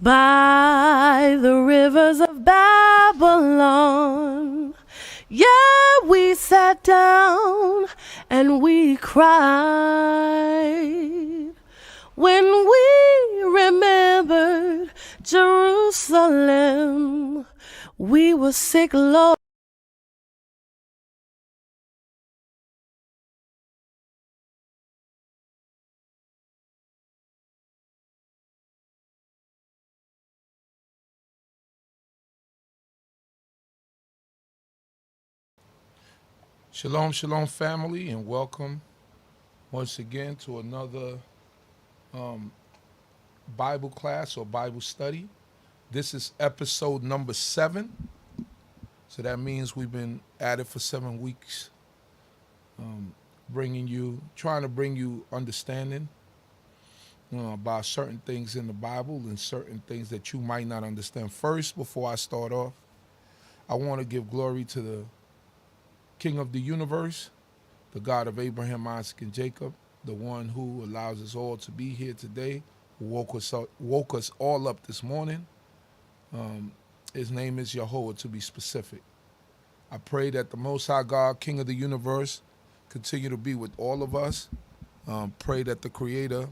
by the rivers of Babylon. Yeah, we sat down and we cried when we remembered Jerusalem. We were sick, Lord. Shalom, shalom, family, and welcome once again to another Bible class or Bible study. This is episode number 7. So that means we've been at it for 7 weeks, trying to bring you understanding about certain things in the Bible and certain things that you might not understand. First, before I start off, I want to give glory to the King of the universe, the God of Abraham, Isaac, and Jacob, the one who allows us all to be here today, who woke us all up this morning. His name is Jehovah, to be specific. I pray that the Most High God, King of the universe, continue to be with all of us. Pray that the Creator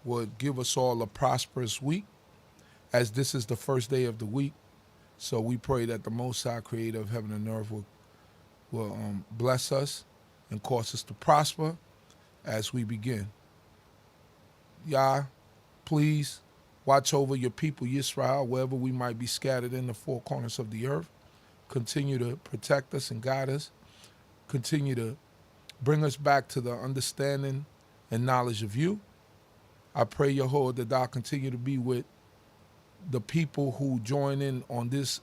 would give us all a prosperous week, as this is the first day of the week. So we pray that the Most High, Creator of heaven and earth, will bless us and cause us to prosper as we begin. Yah, please watch over your people, Yisrael, wherever we might be scattered in the four corners of the earth. Continue to protect us and guide us. Continue to bring us back to the understanding and knowledge of you. I pray, Yehovah, that thou continue to be with the people who join in on this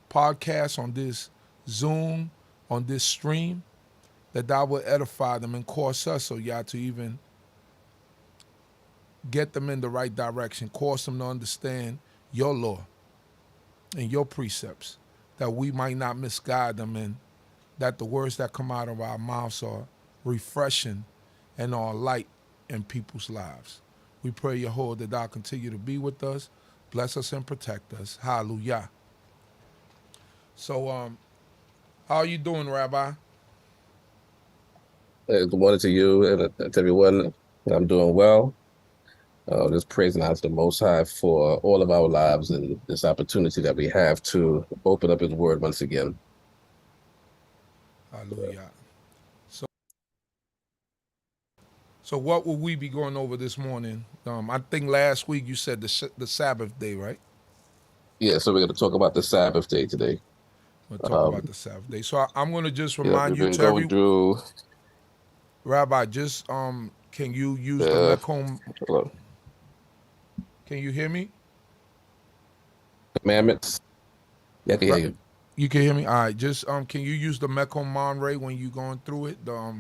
podcast, on this Zoom, on this stream, that thou will edify them and cause us, so Yah, to even get them in the right direction, cause them to understand your law and your precepts, that we might not misguide them, and that the words that come out of our mouths are refreshing and are light in people's lives. We pray, Yehovah, that thou continue to be with us, bless us and protect us. Hallelujah. So, how are you doing, Rabbi? Good morning to you and to everyone. I'm doing well. Just praising out to the Most High for all of our lives and this opportunity that we have to open up His Word once again. Hallelujah. So what will we be going over this morning? I think last week you said the Sabbath day, right? Yeah, so we're going to talk about the Sabbath day today. We'll talk about the Sabbath day. So I'm going to just Yeah, remind we've you been to going through Rabbi, just can you use the Mekon? Can you hear me? commandments. Yeah, I can hear you. You can hear me? All right. Just can you use the Mekon Monray when you're going through it? The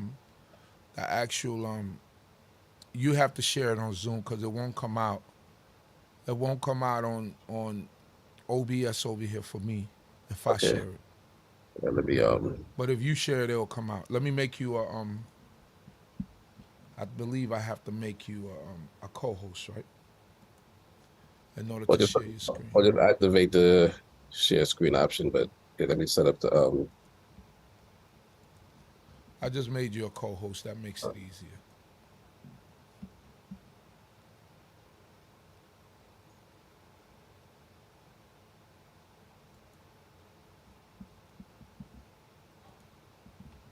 actual you have to share it on Zoom because it won't come out. It won't come out on OBS over here for me if I share it. Yeah, let me But if you share it, it'll come out. Let me make you a I believe I have to make you a co-host, right? In order to share your screen. I'll just activate the share screen option, but yeah, let me set up the I just made you a co-host. That makes it easier.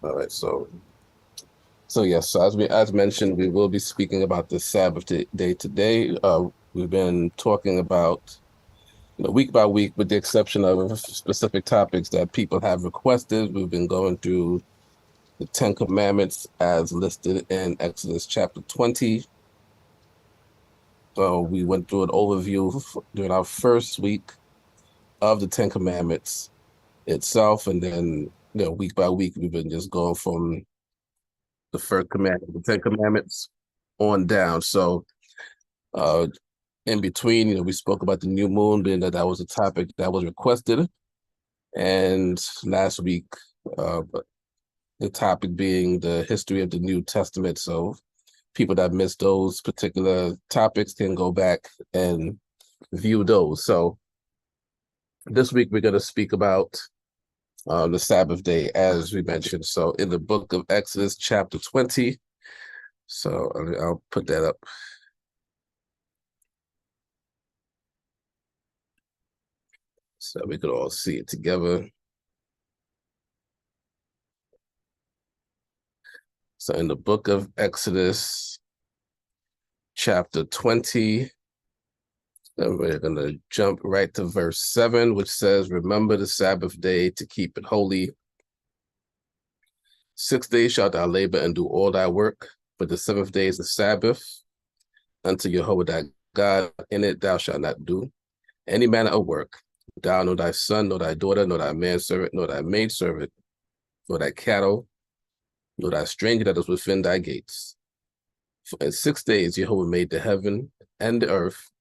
all right, so yes, so as mentioned, we will be speaking about the Sabbath day today. We've been talking about week by week, with the exception of specific topics that people have requested. We've been going through the 10 Commandments as listed in Exodus chapter 20. So we went through an overview during our first week of the 10 Commandments itself, and then week by week we've been just going from the first commandment, the 10 Commandments, on down. So in between, we spoke about the new moon, being that was a topic that was requested. And last week, the topic being the history of the New Testament. So people that missed those particular topics can go back and view those. So this week we're going to speak about the Sabbath day, as we mentioned. So in the book of Exodus, chapter 20. So I'll put that up. So we could all see it together. So in the book of Exodus, chapter 20, then we're going to jump right to verse 7, which says, "Remember the Sabbath day to keep it holy. 6 days shalt thou labor and do all thy work, but the seventh day is the Sabbath unto Jehovah thy God. In it thou shalt not do any manner of work, thou, nor thy son, nor thy daughter, nor thy manservant, nor thy maidservant, nor thy cattle, nor thy stranger that is within thy gates. For in 6 days Jehovah made the heaven and the earth,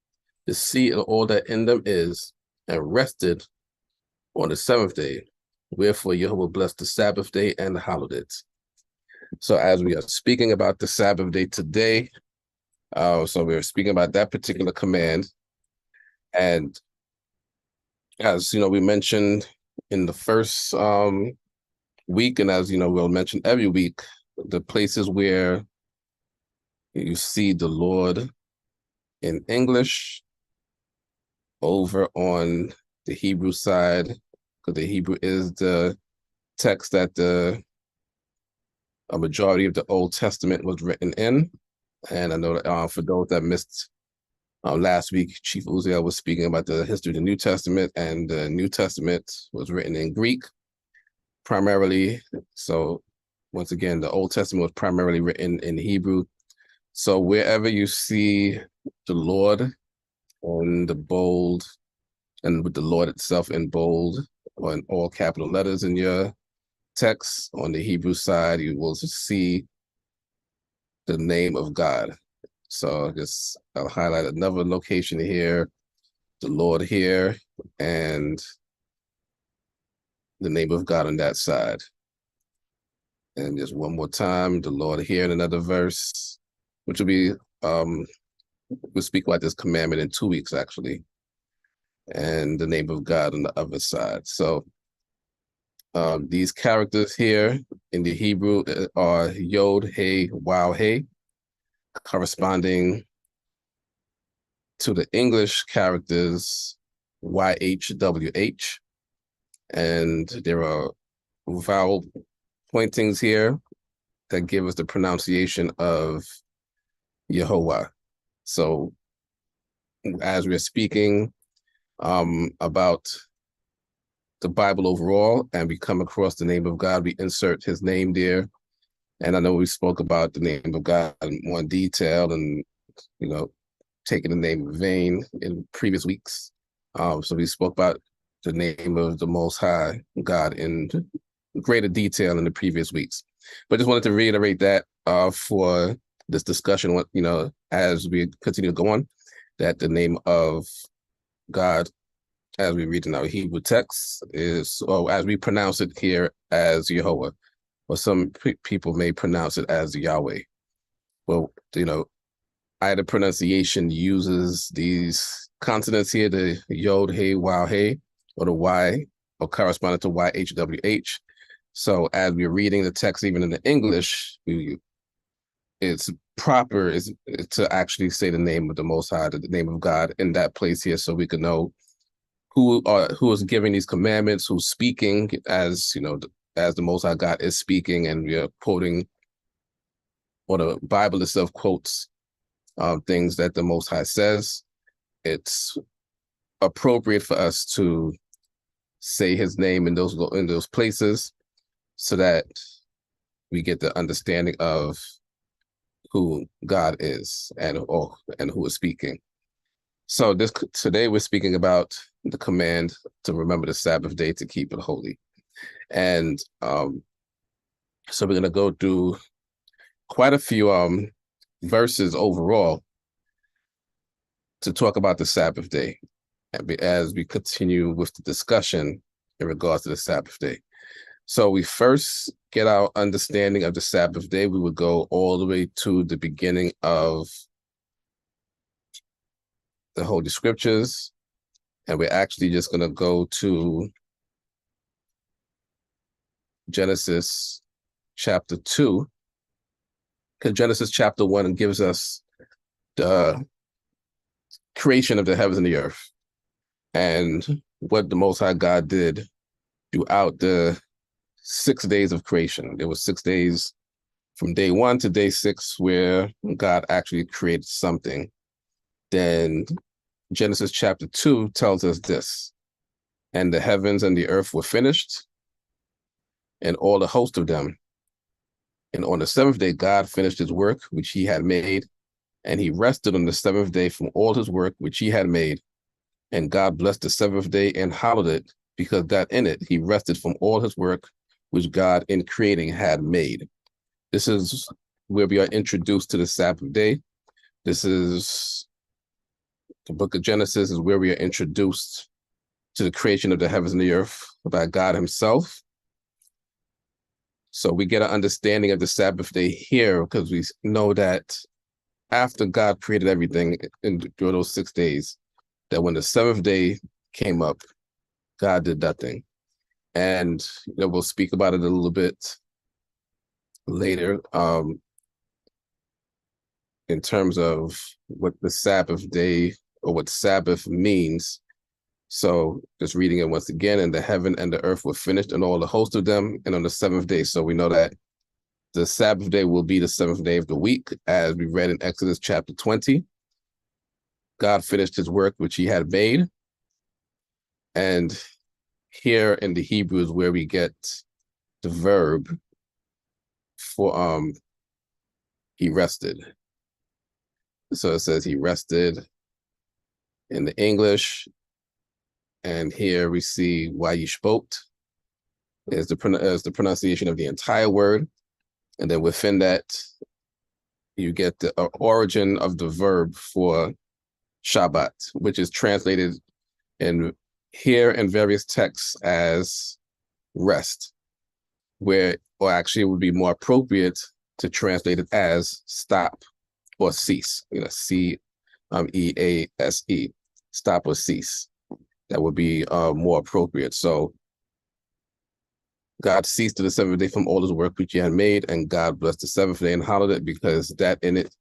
the sea and all that in them is, and rested on the seventh day. Wherefore Jehovah blessed the Sabbath day and hallowed it." So as we are speaking about the Sabbath day today, so we're speaking about that particular command. And as you know, we mentioned in the first week, and as you know, we'll mention every week, the places where you see the Lord in English over on the Hebrew side, because the Hebrew is the text that a majority of the Old Testament was written in. And I know that for those that missed last week, Chief Uziel was speaking about the history of the New Testament, and the New Testament was written in Greek primarily. So once again, the Old Testament was primarily written in Hebrew. So wherever you see the Lord on the bold, and with the Lord itself in bold or in all capital letters in your text, on the Hebrew side, you will see the name of God. So I'll highlight another location here, the Lord here, and the name of God on that side. And just one more time, the Lord here in another verse, which will be, we'll speak about this commandment in 2 weeks, actually, and the name of God on the other side. So these characters here in the Hebrew are Yod, He, Waw, He, corresponding to the English characters YHWH. And there are vowel pointings here that give us the pronunciation of Yehovah. So as we're speaking about the Bible overall, and we come across the name of God, we insert his name there. And I know we spoke about the name of God in more detail, and, you know, taking the name in vain in previous weeks. So we spoke about the name of the Most High God in greater detail in the previous weeks. But just wanted to reiterate that for this discussion, you know, as we continue to go on, that the name of God, as we read in our Hebrew text, is, or as we pronounce it here, as Yehovah, or some people may pronounce it as Yahweh. Well, you know, either pronunciation uses these consonants here, the Yod, He, Waw, He, or the Y, or corresponding to YHWH. So as we're reading the text, even in the English, it's proper is to actually say the name of the Most High, the name of God in that place here, so we can know who is giving these commandments, who's speaking, as you know, as the Most High God is speaking, and we are quoting, or the Bible itself quotes things that the Most High says. It's appropriate for us to say his name in those places, so that we get the understanding of who God is and who is speaking. So today we're speaking about the command to remember the Sabbath day to keep it holy. And so we're going to go through quite a few verses overall to talk about the Sabbath day, as we continue with the discussion in regards to the Sabbath day. So we first get our understanding of the Sabbath day. We would go all the way to the beginning of the Holy Scriptures, and we're actually just going to go to Genesis chapter 2, because Genesis chapter 1 gives us the creation of the heavens and the earth and what the Most High God did throughout the 6 days of creation. There were 6 days from day 1 to day 6 where God actually created something. Then Genesis chapter 2 tells us this: and the heavens and the earth were finished, and all the host of them. And on the 7th day, God finished his work, which he had made, and he rested on the 7th day from all his work, which he had made. And God blessed the 7th day and hallowed it, because that in it he rested from all his work, which God in creating had made. This is where we are introduced to the Sabbath day. This is the book of Genesis, is where we are introduced to the creation of the heavens and the earth by God himself. So we get an understanding of the Sabbath day here, because we know that after God created everything during those 6 days, that when the 7th day came up, God did nothing. And we'll speak about it a little bit later in terms of what the Sabbath day or what Sabbath means. So just reading it once again, and the heaven and the earth were finished and all the host of them, and on the 7th day. So we know that the Sabbath day will be the 7th day of the week, as we read in Exodus chapter 20. God finished his work which he had made. And here in the Hebrew is where we get the verb for he rested. So it says he rested in the English. And here we see Wayishpot is the pronunciation of the entire word. And then within that, you get the origin of the verb for Shabbat, which is translated here in various texts as rest, or actually it would be more appropriate to translate it as stop or cease, C-E-A-S-E, stop or cease. That would be more appropriate. So God ceased to the 7th day from all his work which he had made, and God blessed the 7th day and hallowed it, because that in it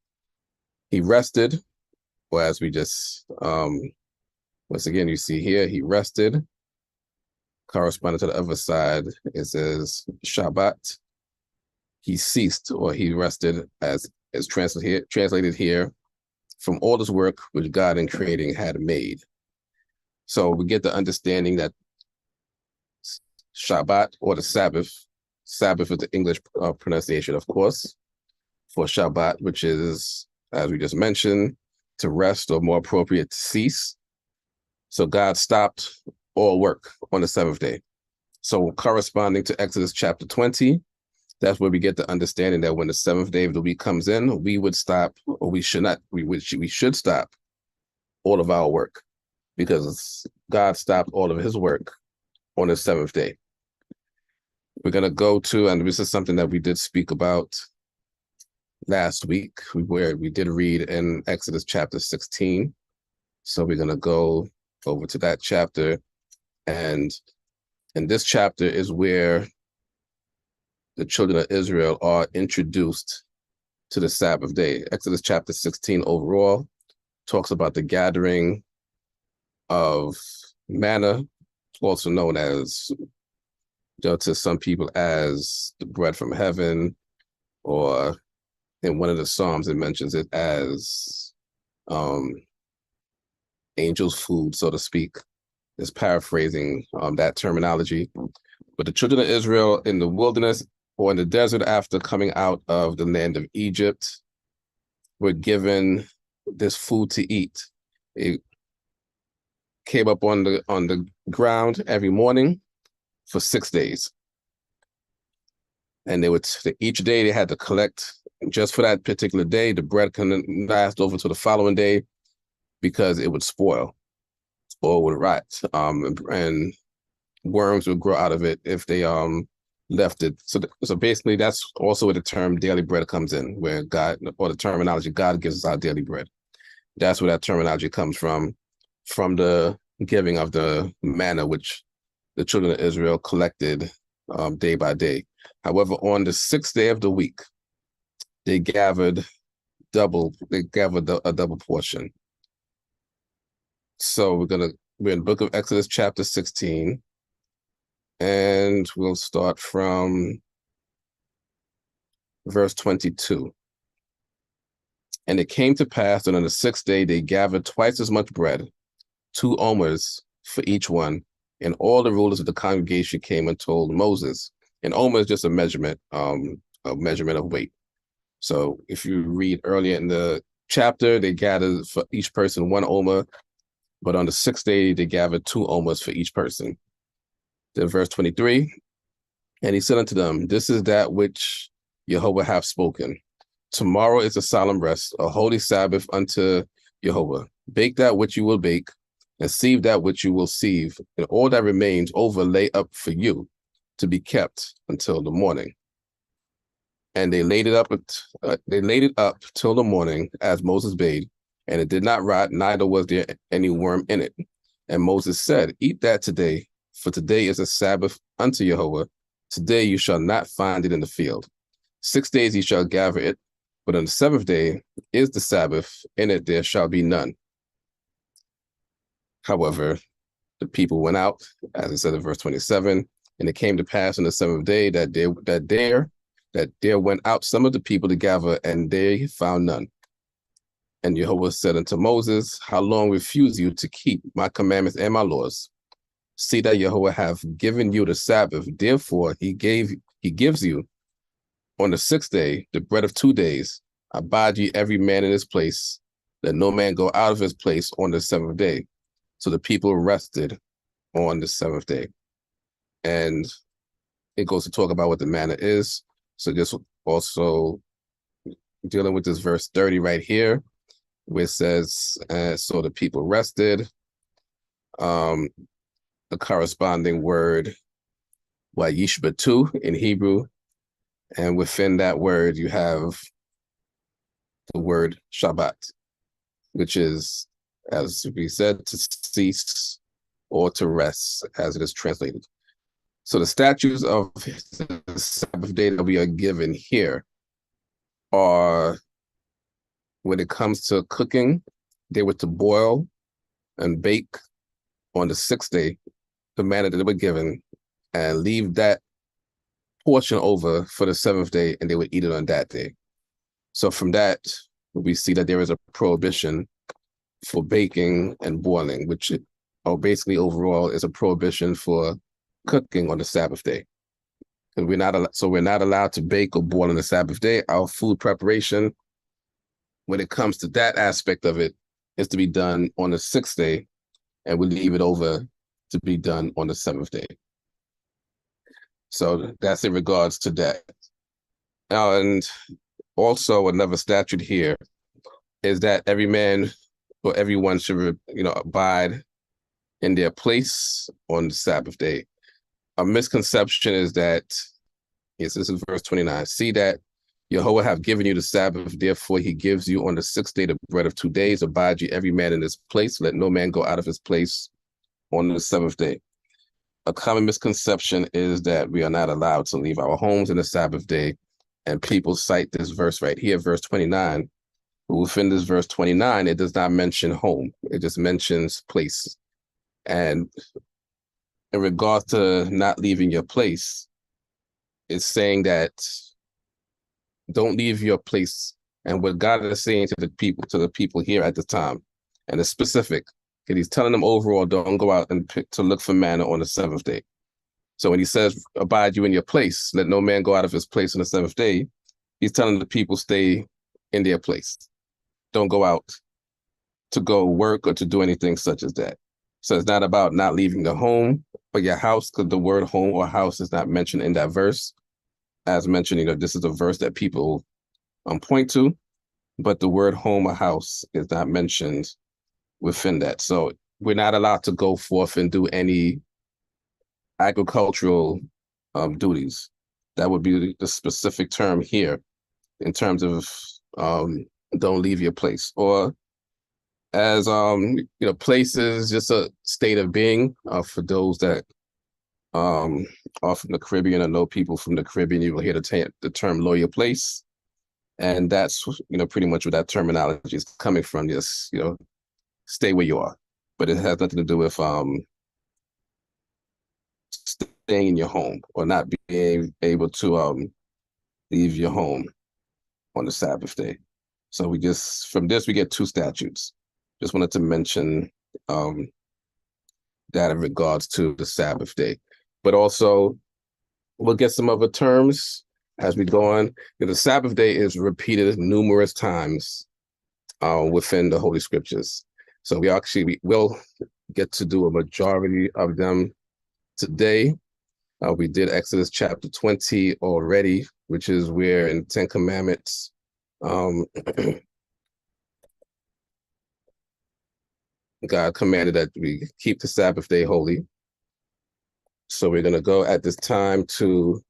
he rested. Or as we just, once again, you see here, he rested. Corresponding to the other side, it says Shabbat. He ceased, or he rested, as translated here, from all his work which God in creating had made. So we get the understanding that Shabbat, or the Sabbath is the English pronunciation, of course, for Shabbat, which is, as we just mentioned, to rest, or more appropriate, to cease. So God stopped all work on the 7th day. So corresponding to Exodus chapter 20, that's where we get the understanding that when the 7th day of the week comes in, we would stop, or we should not, we should stop all of our work, because God stopped all of his work on the 7th day. We're going to go to, and this is something that we did speak about last week, where we did read in Exodus chapter 16. So we're going to go over to that chapter. And in this chapter is where the children of Israel are introduced to the Sabbath day. Exodus chapter 16 overall talks about the gathering of manna, also known as, to some people, as the bread from heaven, or in one of the Psalms, it mentions it as angel's food, so to speak. It's paraphrasing that terminology. But the children of Israel in the wilderness, or in the desert, after coming out of the land of Egypt, were given this food to eat. It came up on the ground every morning for 6 days. And each day they had to collect just for that particular day. The bread couldn't last over to the following day, because it would spoil or would rot, and worms would grow out of it if they left it. So basically, that's also where the term daily bread comes in, where God, or the terminology, God gives us our daily bread. That's where that terminology comes from the giving of the manna, which the children of Israel collected day by day. However, on the 6th day of the week, they gathered a double portion. So we're in the book of Exodus chapter 16, and we'll start from verse 22. And it came to pass that on the 6th day they gathered twice as much bread, 2 omers for each one, and all the rulers of the congregation came and told Moses. An omer is just a measurement of weight. So if you read earlier in the chapter, they gathered for each person 1 omer, but on the 6th day they gathered 2 omers for each person. Then verse 23, and he said unto them, this is that which Jehovah hath spoken. Tomorrow is a solemn rest, a holy Sabbath unto Jehovah. Bake that which you will bake, and sieve that which you will sieve, and all that remains over lay up for you to be kept until the morning. And they laid it up till the morning, as Moses bade, and it did not rot, neither was there any worm in it. And Moses said, eat that today, for today is a Sabbath unto Jehovah. Today you shall not find it in the field. 6 days you shall gather it, but on the 7th day is the Sabbath, in it there shall be none. However, the people went out, as it said in verse 27, and it came to pass on the 7th day that there went out some of the people to gather, and they found none. And Jehovah said unto Moses, how long refuse you to keep my commandments and my laws? See that Jehovah hath given you the Sabbath. Therefore he gives you on the 6th day the bread of 2 days. Abide ye every man in his place. Let no man go out of his place on the 7th day. So the people rested on the 7th day. And it goes to talk about what the manna is. So just also dealing with this verse 30 right here, where it says, so the people rested. The corresponding word, Yishbatu in Hebrew. And within that word, you have the word Shabbat, which is, as we said, to cease or to rest, as it is translated. So the statutes of the Sabbath day that we are given here are, when it comes to cooking, they were to boil and bake on the 6th day, the manna that they were given, and leave that portion over for the 7th day, and they would eat it on that day. So from that, we see that there is a prohibition for baking and boiling, which basically overall is a prohibition for cooking on the Sabbath day. And we're not allowed to bake or boil on the Sabbath day. Our food preparation, when it comes to that aspect of it, is to be done on the 6th day, and we leave it over to be done on the 7th day. So that's in regards to that. And also another statute here is that every man or everyone should, abide in their place on the Sabbath day. A misconception is that, yes, this is verse 29. See that Jehovah have given you the Sabbath, therefore he gives you on the 6th day the bread of 2 days. Abide ye every man in his place. Let no man go out of his place on the 7th day. A common misconception is that we are not allowed to leave our homes in the Sabbath day. And people cite this verse right here, verse 29. But within this verse 29, it does not mention home. It just mentions place. And in regards to not leaving your place, it's saying that don't leave your place. And what God is saying to the people here at the time, and it's specific, because he's telling them overall, don't go out and to look for manna on the 7th day. So when he says, abide you in your place, let no man go out of his place on the 7th day, he's telling the people stay in their place. Don't go out to go work or to do anything such as that. So it's not about not leaving the home or your house, because the word home or house is not mentioned in that verse. As mentioned, this is a verse that people point to, but the word home or house is not mentioned within that. So we're not allowed to go forth and do any agricultural duties. That would be the specific term here in terms of don't leave your place. Or as place is just a state of being. For those that are from the Caribbean or know people from the Caribbean, you will hear the term lawyer place. And that's, pretty much what that terminology is coming from. Just, stay where you are. But it has nothing to do with staying in your home or not being able to leave your home on the Sabbath day. So from this, we get two statutes. Just wanted to mention that in regards to the Sabbath day. But also, we'll get some other terms as we go on. The Sabbath day is repeated numerous times within the Holy Scriptures. So we will get to do a majority of them today. We did Exodus chapter 20 already, which is where in the Ten Commandments, God commanded that we keep the Sabbath day holy. So we're going to go at this time to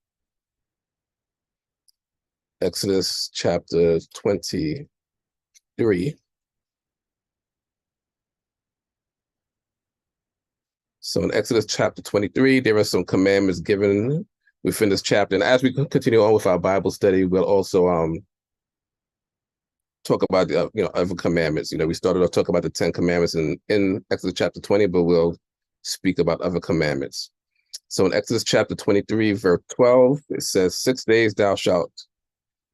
Exodus chapter 23. So in Exodus chapter 23, there are some commandments given within this chapter. And as we continue on with our Bible study, we'll also talk about the other commandments. We started off talking about the 10 commandments in Exodus chapter 20, but we'll speak about other commandments. So in Exodus chapter 23, verse 12, it says, 6 days thou shalt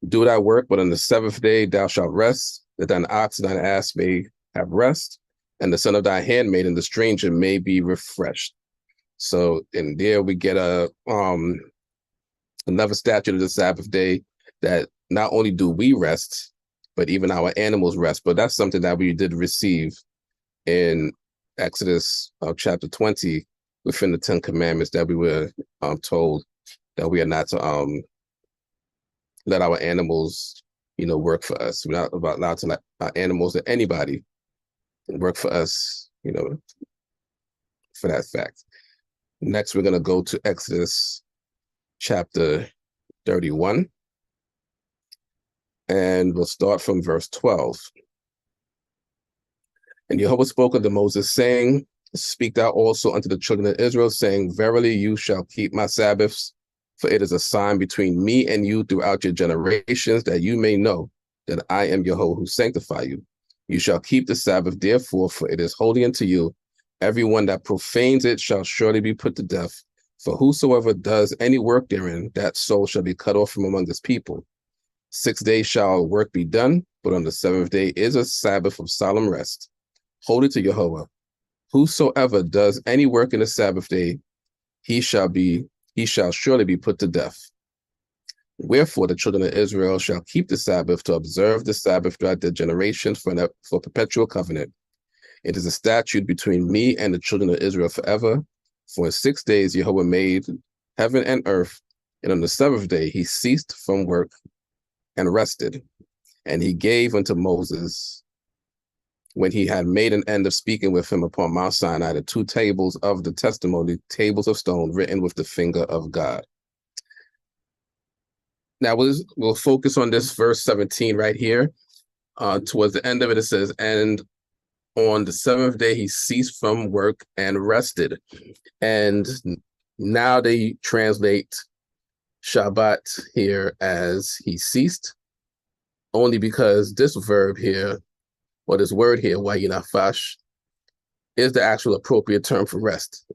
do thy work, but on the seventh day thou shalt rest, that thine ox and thine ass may have rest, and the son of thy handmaid and the stranger may be refreshed. So in there we get another statute of the Sabbath day, that not only do we rest, but even our animals rest. But that's something that we did receive in Exodus chapter 20 within the 10 commandments, that we were told that we are not to let our animals, work for us. We're not allowed to let our animals or anybody work for us, for that fact. Next, we're going to go to Exodus chapter 31. And we'll start from verse 12. And Jehovah spoke unto Moses, saying, speak thou also unto the children of Israel, saying, verily you shall keep my Sabbaths, for it is a sign between me and you throughout your generations, that you may know that I am Jehovah who sanctify you. You shall keep the Sabbath, therefore, for it is holy unto you. Everyone that profanes it shall surely be put to death. For whosoever does any work therein, that soul shall be cut off from among his people. 6 days shall work be done, but on the seventh day is a Sabbath of solemn rest, holy to Jehovah. Whosoever does any work in the Sabbath day, he shall surely be put to death. Wherefore the children of Israel shall keep the Sabbath, to observe the Sabbath throughout their generations for perpetual covenant. It is a statute between me and the children of Israel forever. For in 6 days Jehovah made heaven and earth, and on the seventh day he ceased from work and rested. And he gave unto Moses, when he had made an end of speaking with him upon Mount Sinai, the 2 tables of the testimony, tables of stone written with the finger of God. Now we'll focus on this verse 17 right here. Towards the end of it, it says, and on the seventh day he ceased from work and rested. And now they translate Shabbat here as he ceased, only because this verb here, or this word here, YAH, is the actual appropriate term for rest.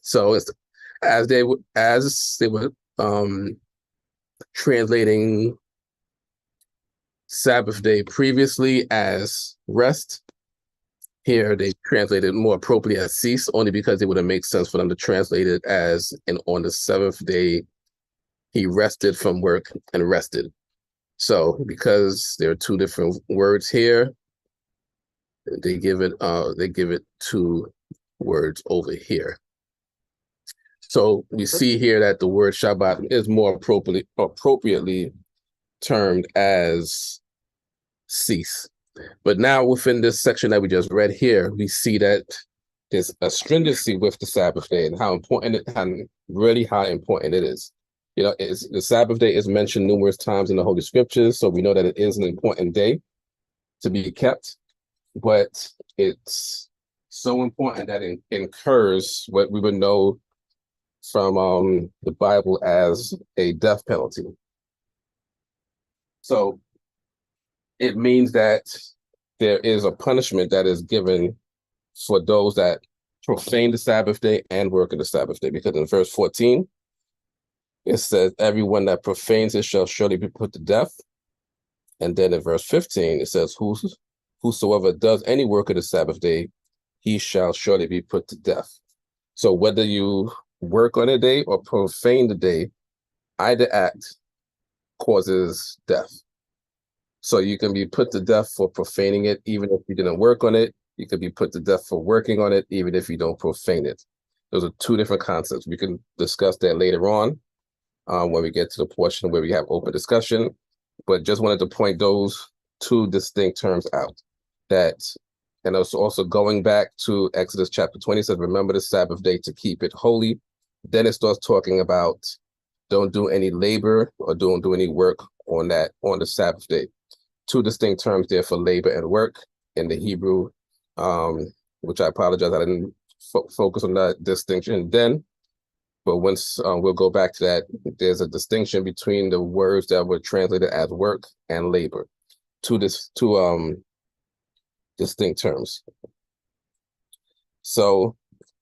So it's as they were translating Sabbath day previously as rest, here they translated more appropriately as cease, only because it would have made sense for them to translate it as, and on the seventh day he rested from work and rested. So because there are 2 different words here, they give it 2 words over here. So we see here that the word Shabbat is more appropriately termed as cease. But now within this section that we just read here, we see that there's a stringency with the Sabbath day and how important it is. The Sabbath day is mentioned numerous times in the Holy Scriptures, so we know that it is an important day to be kept. but it's so important that it incurs what we would know from the Bible as a death penalty. So it means that there is a punishment that is given for those that profane the Sabbath day and work on the Sabbath day, because in verse 14, it says, everyone that profanes it shall surely be put to death. And then in verse 15, it says, whosoever does any work of the Sabbath day, he shall surely be put to death. So whether you work on a day or profane the day, either act causes death. So you can be put to death for profaning it, even if you didn't work on it. You could be put to death for working on it, even if you don't profane it. Those are two different concepts. We can discuss that later on when we get to the portion where we have open discussion. But just wanted to point those two distinct terms out. And also going back to Exodus chapter 20, says, remember the Sabbath day to keep it holy. Then it starts talking about don't do any labor or don't do any work on the Sabbath day. Two distinct terms there for labor and work in the Hebrew, which I apologize, I didn't focus on that distinction then. But once we'll go back to that, there's a distinction between the words that were translated as work and labor. Two distinct terms. So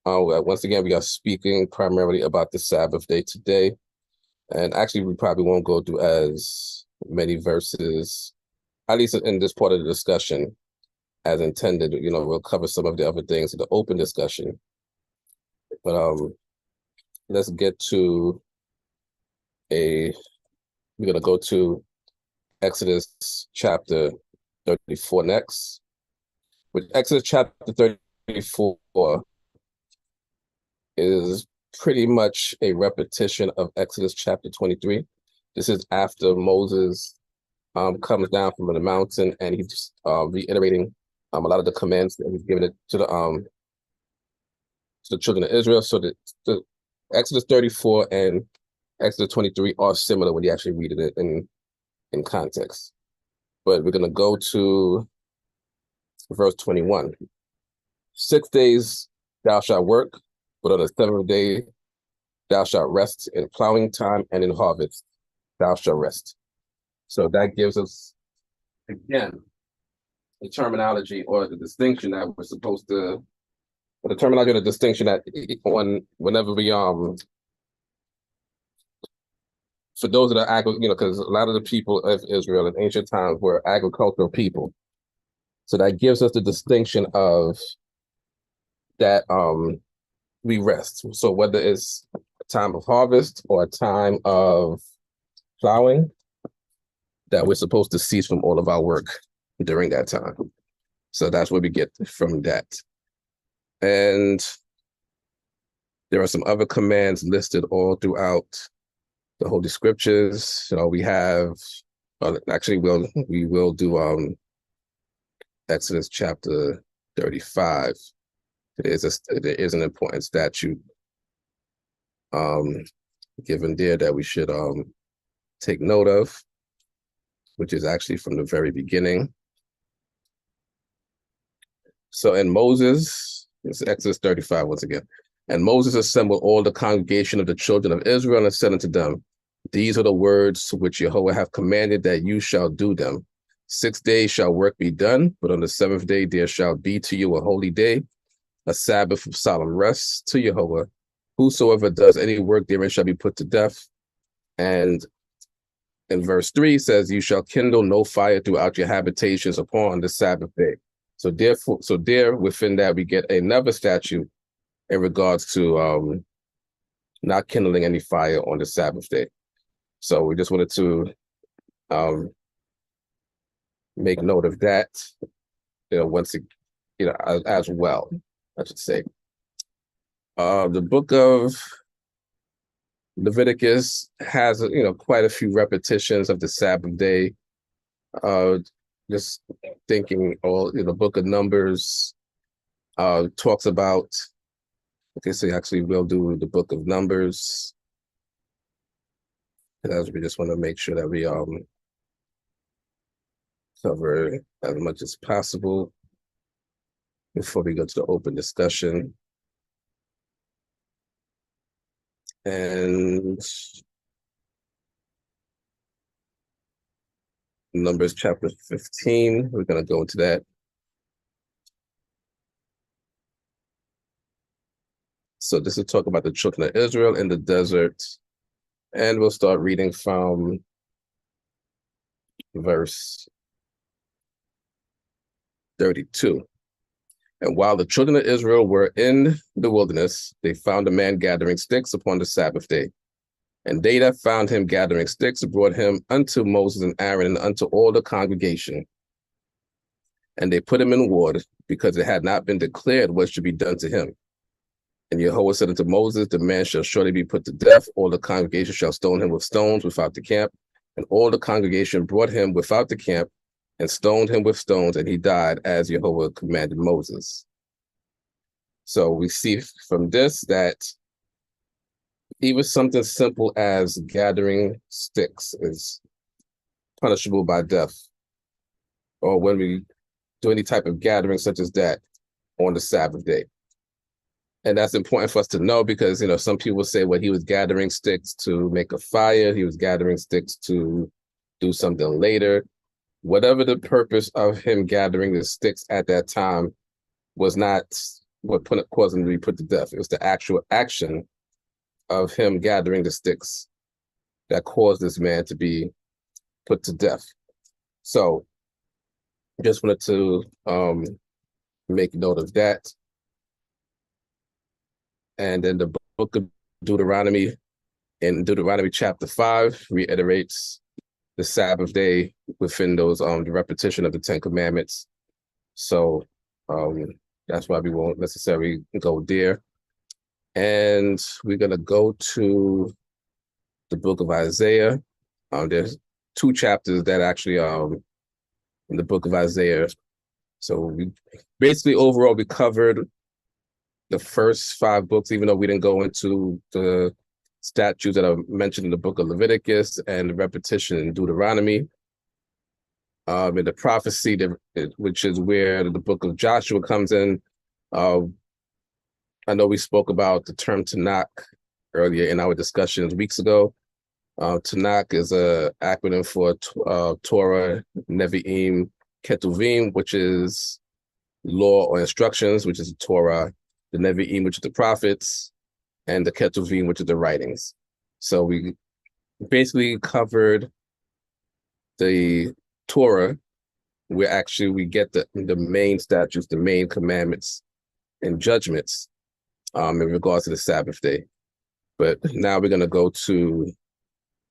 once again, we are speaking primarily about the Sabbath day today. And actually, we probably won't go through as many verses, at least in this part of the discussion, as intended. We'll cover some of the other things in the open discussion. But let's get to we're going to go to Exodus chapter 34 next. With Exodus chapter 34 is pretty much a repetition of Exodus chapter 23. This is after Moses comes down from the mountain, and he's reiterating a lot of the commands that he's given it to the children of Israel. So the Exodus 34 and Exodus 23 are similar when you actually read it in context. But we're going to go to verse 21. 6 days thou shalt work, but on the seventh day thou shalt rest. In plowing time and in harvest thou shalt rest. So that gives us, again, the terminology or the distinction that we're supposed to, or the terminology or the distinction that whenever we for those that are because a lot of the people of Israel in ancient times were agricultural people. So that gives us the distinction of that we rest. So whether it's a time of harvest or a time of plowing, that we're supposed to cease from all of our work during that time. So that's where we get from that. And there are some other commands listed all throughout the Holy Scriptures. We have, actually, we will do Exodus chapter 35. There is an important statute given there that we should take note of, which is actually from the very beginning. So in Moses, it's Exodus 35 once again. And Moses assembled all the congregation of the children of Israel and said unto them, these are the words which Jehovah hath commanded that you shall do them. 6 days shall work be done, but on the seventh day there shall be to you a holy day, a Sabbath of solemn rest to Jehovah. Whosoever does any work therein shall be put to death. And in verse 3 says, you shall kindle no fire throughout your habitations upon the Sabbath day. So there within that we get another statute in regards to not kindling any fire on the Sabbath day. So we just wanted to make note of that, as well, I should say. The book of Leviticus has, quite a few repetitions of the Sabbath day. Just thinking, the book of Numbers talks about, okay, so actually we'll do the book of Numbers, because we just want to make sure that we cover as much as possible. before we go to the open discussion. And Numbers chapter 15, we're going to go into that. So this is talk about the children of Israel in the desert. And we'll start reading from verse 32. And while the children of Israel were in the wilderness, they found a man gathering sticks upon the Sabbath day. And they that found him gathering sticks brought him unto Moses and Aaron and unto all the congregation. And they put him in ward, because it had not been declared what should be done to him. And Yahweh said unto Moses, the man shall surely be put to death. All the congregation shall stone him with stones without the camp. And all the congregation brought him without the camp and stoned him with stones, and he died as Yahweh commanded Moses. So we see from this that even something simple as gathering sticks is punishable by death. Or when we do any type of gathering such as that on the Sabbath day. And that's important for us to know because, some people say, well, he was gathering sticks to make a fire. He was gathering sticks to do something later. Whatever the purpose of him gathering the sticks at that time was not what caused him to be put to death. It was the actual action of him gathering the sticks that caused this man to be put to death. So just wanted to make note of that. And then the book of Deuteronomy, in Deuteronomy chapter 5, reiterates the Sabbath day within those the repetition of the Ten Commandments. So that's why we won't necessarily go there. And we're gonna go to the book of Isaiah. There's 2 chapters that actually in the book of Isaiah. So we basically overall we covered the first 5 books, even though we didn't go into the statutes that are mentioned in the book of Leviticus and the repetition in Deuteronomy. In the prophecy, which is where the book of Joshua comes in. I know we spoke about the term Tanakh earlier in our discussions weeks ago. Tanakh is an acronym for Torah, Nevi'im, Ketuvim, which is law or instructions, which is Torah, the Nevi'im, which is the prophets, and the Ketuvim, which is the writings. So we basically covered the Torah, where actually we get the main statutes, the main commandments and judgments in regards to the Sabbath day. But now we're going to go to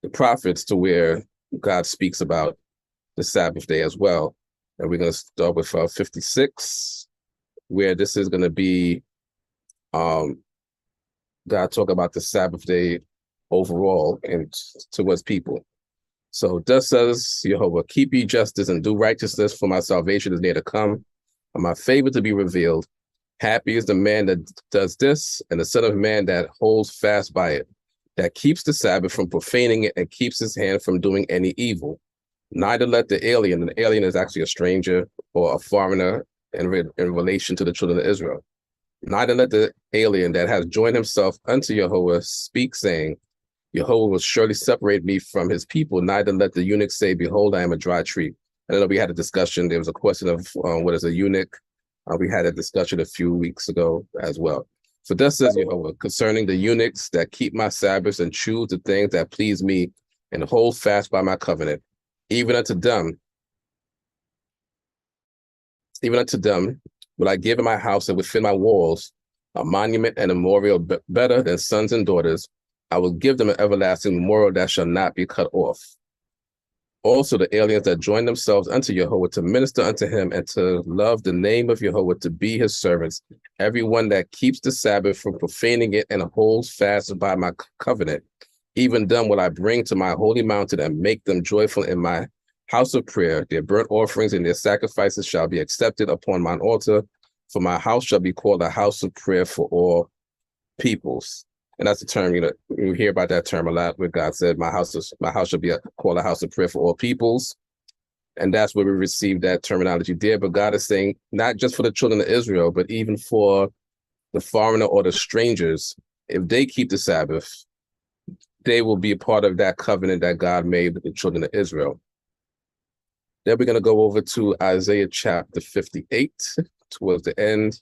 the prophets, to where God speaks about the Sabbath day as well. And we're going to start with 56, where this is going to be God talk about the Sabbath day overall and towards people. So thus says Jehovah, keep ye justice and do righteousness, for my salvation is near to come, and my favor to be revealed. Happy is the man that does this, and the son of man that holds fast by it, that keeps the Sabbath from profaning it and keeps his hand from doing any evil. Neither let the alien, and the alien is actually a stranger or a foreigner in relation to the children of Israel. Neither let the alien that has joined himself unto Jehovah speak, saying, Jehovah will surely separate me from his people. Neither let the eunuch say, behold, I am a dry tree. I know we had a discussion. There was a question of what is a eunuch. We had a discussion a few weeks ago as well. So thus says Jehovah, concerning the eunuchs that keep my Sabbaths and choose the things that please me and hold fast by my covenant, even unto them will I give in my house and within my walls a monument and a memorial better than sons and daughters. I will give them an everlasting memorial that shall not be cut off. Also the aliens that join themselves unto Jehovah to minister unto him and to love the name of Jehovah, to be his servants, everyone that keeps the Sabbath from profaning it and holds fast by my covenant, even them will I bring to my holy mountain and make them joyful in my house of prayer. Their burnt offerings and their sacrifices shall be accepted upon mine altar, for my house shall be called a house of prayer for all peoples. And that's a term, you hear about that term a lot, where God said, my house shall be called a house of prayer for all peoples. And that's where we received that terminology there. But God is saying, not just for the children of Israel, but even for the foreigner or the strangers, if they keep the Sabbath, they will be a part of that covenant that God made with the children of Israel. Then we're going to go over to Isaiah chapter 58, towards the end,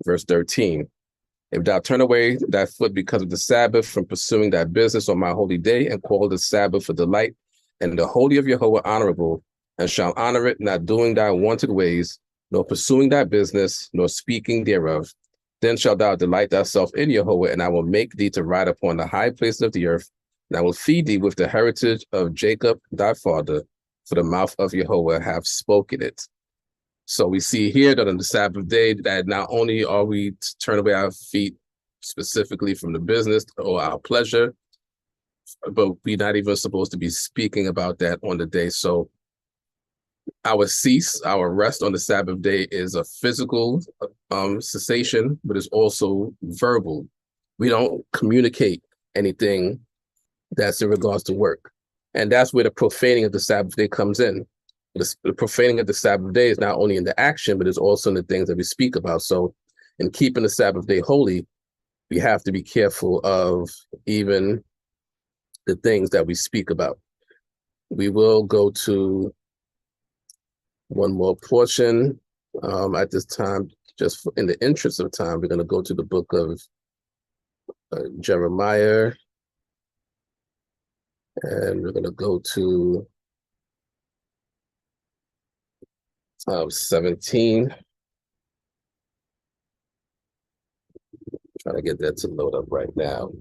verse 13. If thou turn away thy foot because of the Sabbath from pursuing thy business on my holy day, and call the Sabbath for delight, and the holy of Jehovah honorable, and shall honor it, not doing thy wanted ways, nor pursuing thy business, nor speaking thereof, then shalt thou delight thyself in Jehovah, and I will make thee to ride upon the high places of the earth, and I will feed thee with the heritage of Jacob thy father, for the mouth of Jehovah hath spoken it. So we see here that on the Sabbath day, that not only are we to turn away our feet specifically from the business or our pleasure, but we're not even supposed to be speaking about that on the day. So our cease, our rest on the Sabbath day is a physical cessation, but it's also verbal. We don't communicate anything that's in regards to work. And that's where the profaning of the Sabbath day comes in. The profaning of the Sabbath day is not only in the action, but it's also in the things that we speak about. So in keeping the Sabbath day holy, we have to be careful of even the things that we speak about. We will go to one more portion at this time. Just in the interest of time, we're going to go to the book of Jeremiah, and we're going to go to 17. Trying to get that to load up right now.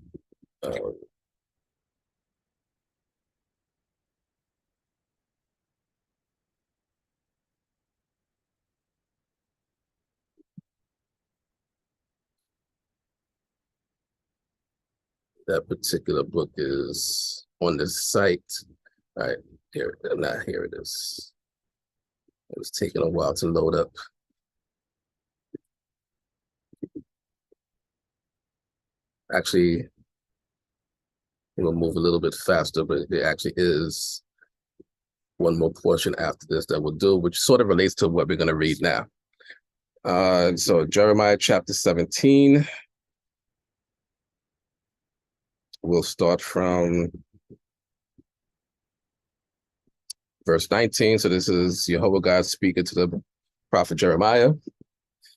That particular book is on the site. All right, here it is. It was taking a while to load up. Actually, we'll move a little bit faster, but there actually is one more portion after this that we'll do, which sort of relates to what we're going to read now. So Jeremiah chapter 17. We'll start from verse 19. So this is Jehovah God speaking to the prophet Jeremiah.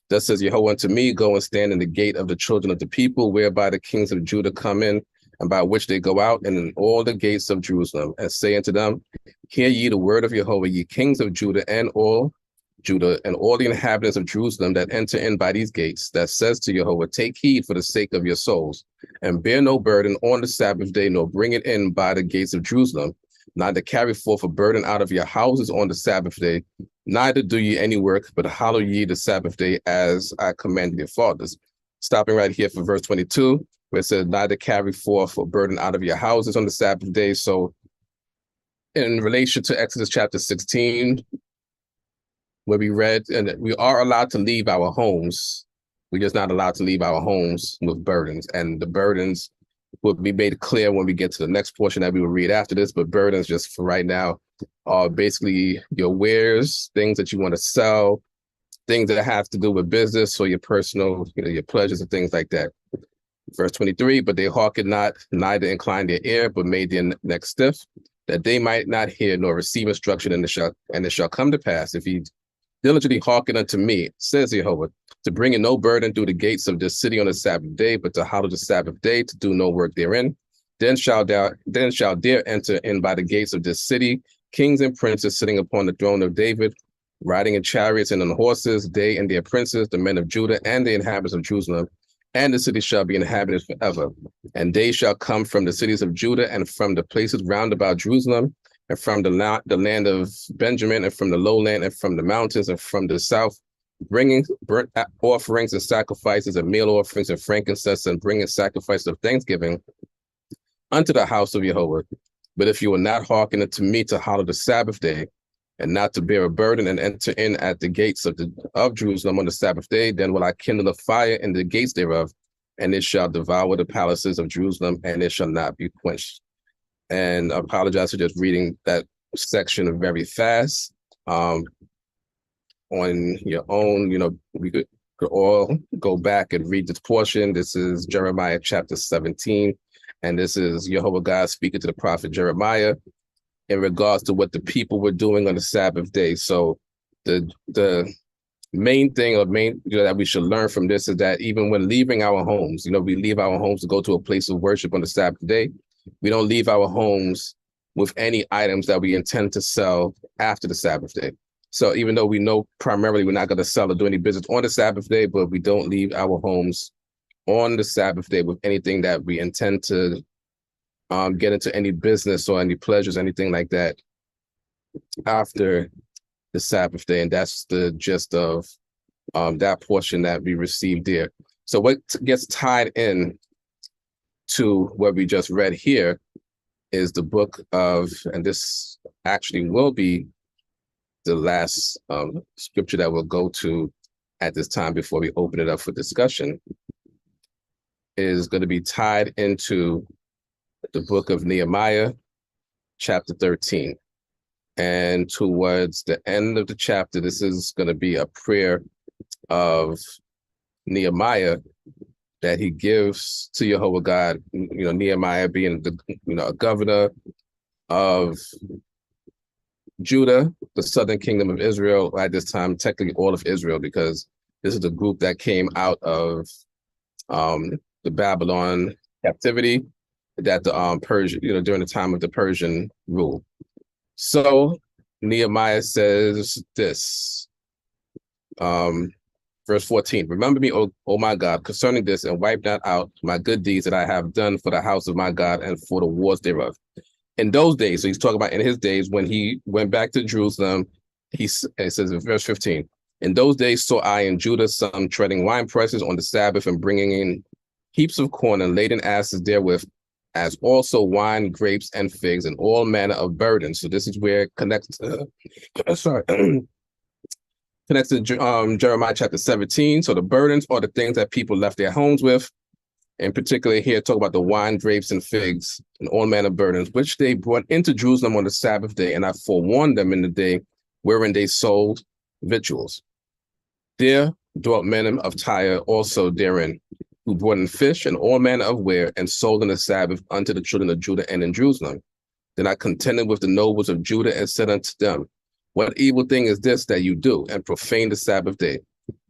Thus says Jehovah unto me, go and stand in the gate of the children of the people, whereby the kings of Judah come in, and by which they go out, and in all the gates of Jerusalem, and say unto them, hear ye the word of Jehovah, ye kings of Judah, and all the inhabitants of Jerusalem that enter in by these gates, that says to Jehovah, take heed for the sake of your souls, and bear no burden on the Sabbath day, nor bring it in by the gates of Jerusalem, neither carry forth a burden out of your houses on the Sabbath day, neither do ye any work, but hallow ye the Sabbath day as I commanded your fathers. Stopping right here for verse 22, where it says, neither carry forth a burden out of your houses on the Sabbath day. So in relation to Exodus chapter 16, where we read, and we are allowed to leave our homes, we're just not allowed to leave our homes with burdens. And the burdens will be made clear when we get to the next portion that we will read after this, but burdens just for right now are basically your wares, things that you want to sell, things that have to do with business or your personal, your pleasures and things like that. Verse 23, but they hearkened not, neither inclined their ear, but made their neck stiff, that they might not hear nor receive instruction, and it shall come to pass, if ye diligently hearken unto me, says Jehovah, to bring in no burden through the gates of this city on the Sabbath day, but to hallow the Sabbath day, to do no work therein. Then shall there enter in by the gates of this city kings and princes sitting upon the throne of David, riding in chariots and on horses, they and their princes, the men of Judah and the inhabitants of Jerusalem. And the city shall be inhabited forever. And they shall come from the cities of Judah and from the places round about Jerusalem, and from the land of Benjamin, and from the lowland, and from the mountains, and from the south, bringing burnt offerings and sacrifices and meal offerings and frankincense, and bringing sacrifices of thanksgiving unto the house of Jehovah. But if you will not hearken unto me to hallow the Sabbath day, and not to bear a burden and enter in at the gates of Jerusalem on the Sabbath day, then will I kindle a fire in the gates thereof, and it shall devour the palaces of Jerusalem, and it shall not be quenched. And I apologize for just reading that section very fast. On your own, we could all go back and read this portion. This is Jeremiah chapter 17. And this is Jehovah God speaking to the prophet Jeremiah in regards to what the people were doing on the Sabbath day. So the main thing that we should learn from this is that even when leaving our homes, we leave our homes to go to a place of worship on the Sabbath day. We don't leave our homes with any items that we intend to sell after the Sabbath day. So even though we know primarily we're not going to sell or do any business on the Sabbath day, but we don't leave our homes on the Sabbath day with anything that we intend to get into any business or any pleasures, anything like that after the Sabbath day. And that's the gist of that portion that we received there. So what gets tied in to what we just read here is the book of, and this actually will be the last scripture that we'll go to at this time before we open it up for discussion, is going to be tied into the book of Nehemiah, chapter 13. And towards the end of the chapter, this is going to be a prayer of Nehemiah that he gives to Jehovah God. Nehemiah being a governor of Judah, the southern kingdom of Israel, at this time, technically all of Israel, because this is the group that came out of the Babylon captivity, that the Persian, during the time of the Persian rule. So Nehemiah says this, verse 14, remember me, O my God, concerning this, and wipe not out my good deeds that I have done for the house of my God and for the wars thereof. In those days, so he's talking about in his days when he went back to Jerusalem, it says in verse 15, in those days saw I in Judah some treading wine presses on the Sabbath and bringing in heaps of corn and laden asses therewith, as also wine, grapes, and figs, and all manner of burdens. So this is where it connects connects to Jeremiah chapter 17. So the burdens are the things that people left their homes with. In particular here, talk about the wine, grapes, and figs, and all manner of burdens, which they brought into Jerusalem on the Sabbath day, and I forewarned them in the day wherein they sold victuals. There dwelt men of Tyre also therein, who brought in fish and all manner of ware, and sold on the Sabbath unto the children of Judah and in Jerusalem. Then I contended with the nobles of Judah and said unto them, what evil thing is this that you do, and profane the Sabbath day?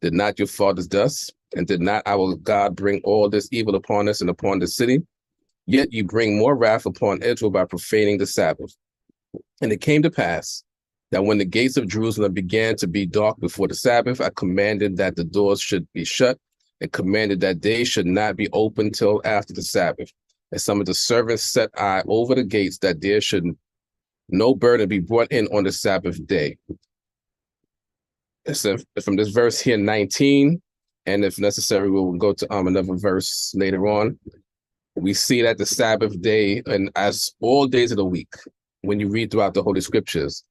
Did not your fathers thus? And did not our God bring all this evil upon us and upon the city? Yet you bring more wrath upon Israel by profaning the Sabbath. And it came to pass that when the gates of Jerusalem began to be dark before the Sabbath, I commanded that the doors should be shut, and commanded that they should not be opened till after the Sabbath. And some of the servants set I over the gates, that there should no burden be brought in on the Sabbath day. So from this verse here, 19, and if necessary, we'll go to another verse later on. We see that the Sabbath day, and as all days of the week, when you read throughout the Holy Scriptures,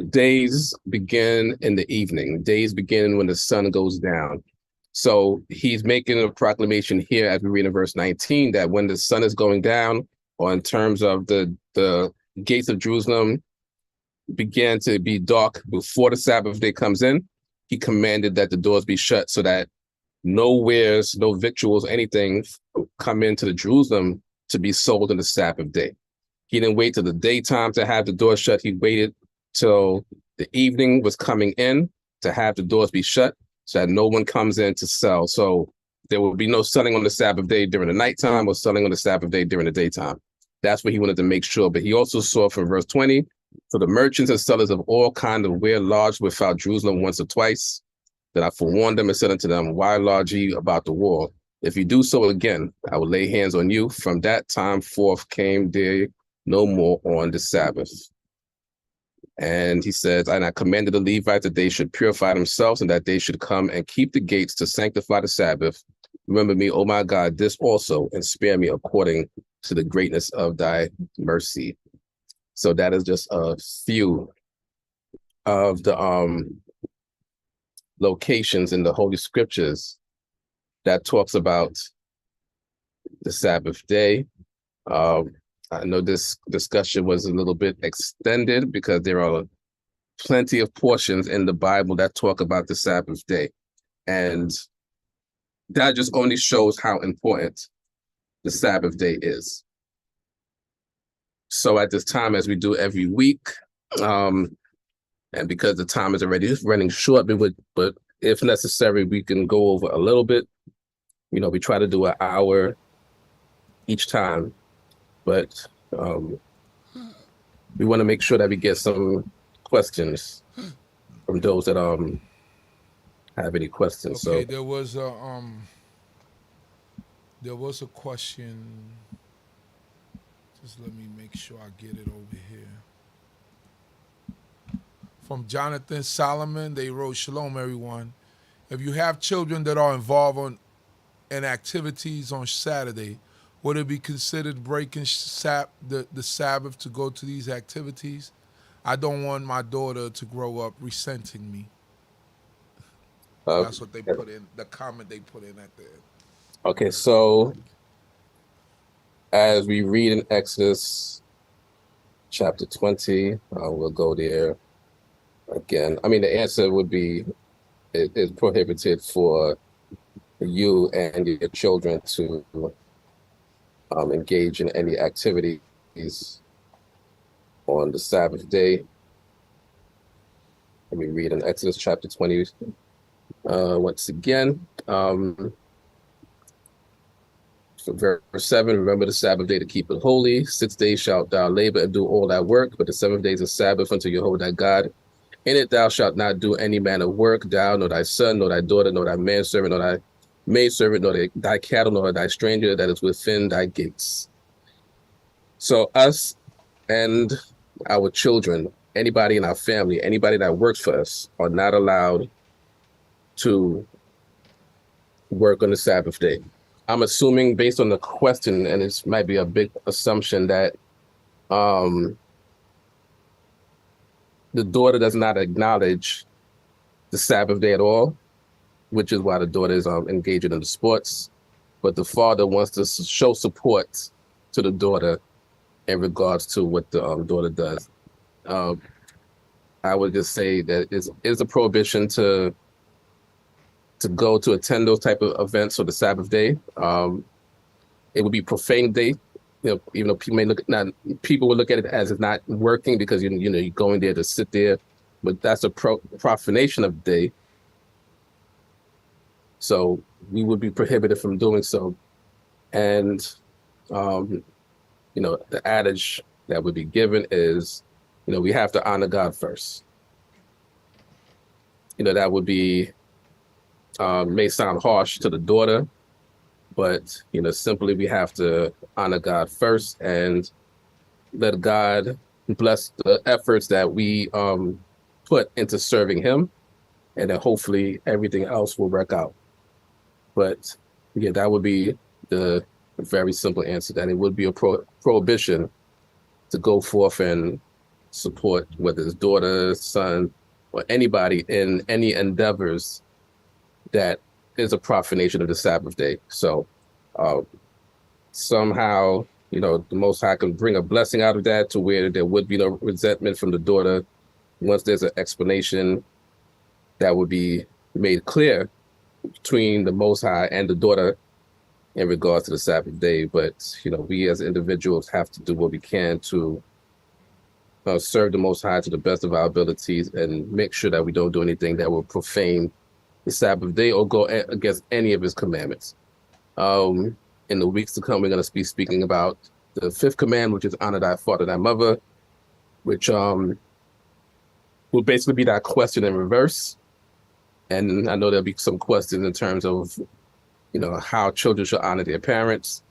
days begin in the evening. Days begin when the sun goes down. So he's making a proclamation here, as we read in verse 19, that when the sun is going down, or in terms of the gates of Jerusalem began to be dark before the Sabbath day comes in, he commanded that the doors be shut so that no wares, no victuals, anything come into the Jerusalem to be sold on the Sabbath day. He didn't wait till the daytime to have the doors shut. He waited till the evening was coming in to have the doors be shut so that no one comes in to sell. So there will be no selling on the Sabbath day during the nighttime or selling on the Sabbath day during the daytime. That's what he wanted to make sure. But he also saw from verse 20, so the merchants and sellers of all kinds of ware lodged without Jerusalem once or twice. Then I forewarned them and said unto them, why lodge ye about the wall? If you do so again, I will lay hands on you. From that time forth came there no more on the Sabbath. And he says, and I commanded the Levites that they should purify themselves and that they should come and keep the gates to sanctify the Sabbath. Remember me, O my God, this also, and spare me according to the greatness of thy mercy. So that is just a few of the locations in the Holy Scriptures that talks about the Sabbath day. I know this discussion was a little bit extended because there are plenty of portions in the Bible that talk about the Sabbath day. And that just only shows how important the Sabbath day is. So at this time, as we do every week, and because the time is already running short, but if necessary, we can go over a little bit. You know, we try to do an hour each time, but we want to make sure that we get some questions from those that have any questions. Okay, So there was a question. Just let me make sure I get it over here. From Jonathan Solomon, they wrote, Shalom, everyone. If you have children that are involved in activities on Saturday, would it be considered breaking the Sabbath to go to these activities? I don't want my daughter to grow up resenting me. That's what they put in, the comment they put in at the end. Okay, so as we read in Exodus chapter 20, we'll go there again. I mean, the answer would be it is prohibited for you and your children to engage in any activities on the Sabbath day. Let me read in Exodus chapter 20 once again. So verse 7, remember the Sabbath day to keep it holy. 6 days shalt thou labor and do all thy work, but the 7th day is a Sabbath unto Jehovah thy God. In it thou shalt not do any manner of work, thou, nor thy son, nor thy daughter, nor thy manservant, nor thy maidservant, nor thy cattle, nor thy stranger that is within thy gates. So us and our children, anybody in our family, anybody that works for us, are not allowed to work on the Sabbath day. I'm assuming, based on the question, and this might be a big assumption, that the daughter does not acknowledge the Sabbath day at all, which is why the daughter is engaging in the sports. But the father wants to show support to the daughter in regards to what the daughter does. I would just say that it is a prohibition to go to attend those type of events on the Sabbath day. It would be profane day, you know, even though people would look at it as it's not working because you're going there to sit there, but that's a profanation of the day. So we would be prohibited from doing so. And the adage that would be given is, we have to honor God first. That would be may sound harsh to the daughter, but simply we have to honor God first and let God bless the efforts that we put into serving Him, and then hopefully everything else will work out. But yeah, that would be the very simple answer, that it would be a prohibition to go forth and support, whether it's daughter, son, or anybody in any endeavors that is a profanation of the Sabbath day. So somehow, the Most High can bring a blessing out of that to where there would be no resentment from the daughter once there's an explanation that would be made clear between the Most High and the daughter in regards to the Sabbath day. But, we as individuals have to do what we can to serve the Most High to the best of our abilities and make sure that we don't do anything that will profane the Sabbath day or go against any of His commandments. In the weeks to come, we're going to be speaking about the 5th command, which is honor thy father, thy mother, which will basically be that question in reverse. And I know there'll be some questions in terms of, how children should honor their parents,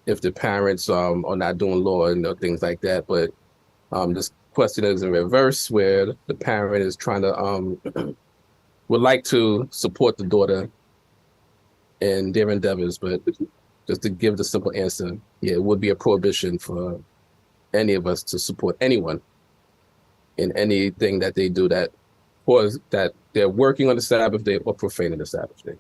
if the parents are not doing law and things like that. But this question is in reverse, where the parent is trying to would like to support the daughter in their endeavors, but just to give the simple answer, yeah, it would be a prohibition for any of us to support anyone in anything that they do that they're working on the Sabbath day or profaning the Sabbath day.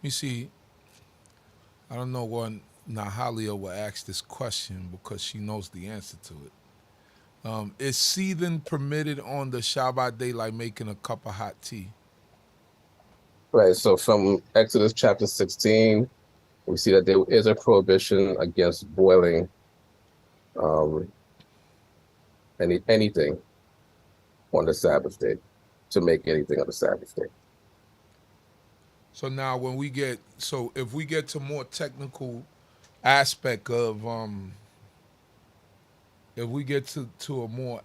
You see, I don't know when Nahalia will ask this question because she knows the answer to it. Is seething permitted on the Shabbat day like making a cup of hot tea? Right. So from Exodus chapter 16, we see that there is a prohibition against boiling um, anything on the Sabbath day, to make anything on the Sabbath day. So now when we get, so if we get to more technical aspect of, if we get to a more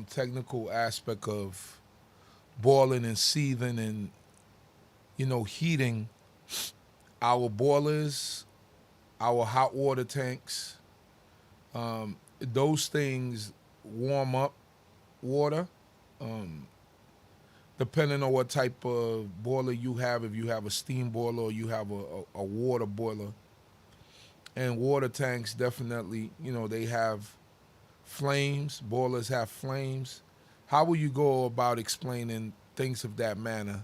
technical aspect of boiling and seething and, heating, our boilers, our hot water tanks, those things warm up water. Depending on what type of boiler you have, if you have a steam boiler or you have a water boiler. And water tanks definitely, they have flames. Boilers have flames. How will you go about explaining things of that manner?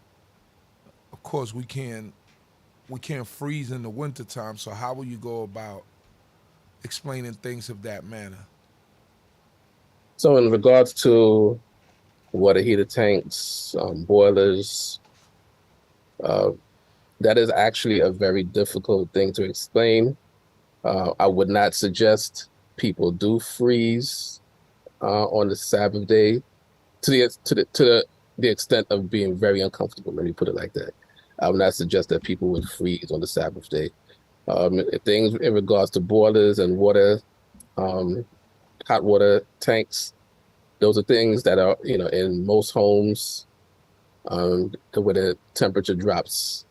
Of course, we can't freeze in the wintertime, so how will you go about explaining things of that manner? So in regards to water heater tanks, boilers, that is actually a very difficult thing to explain. I would not suggest people do freeze on the Sabbath day to the extent of being very uncomfortable. Let me put it like that. I would not suggest that people would freeze on the Sabbath day. Things in regards to boilers and water, hot water tanks, those are things that are, in most homes, where the temperature drops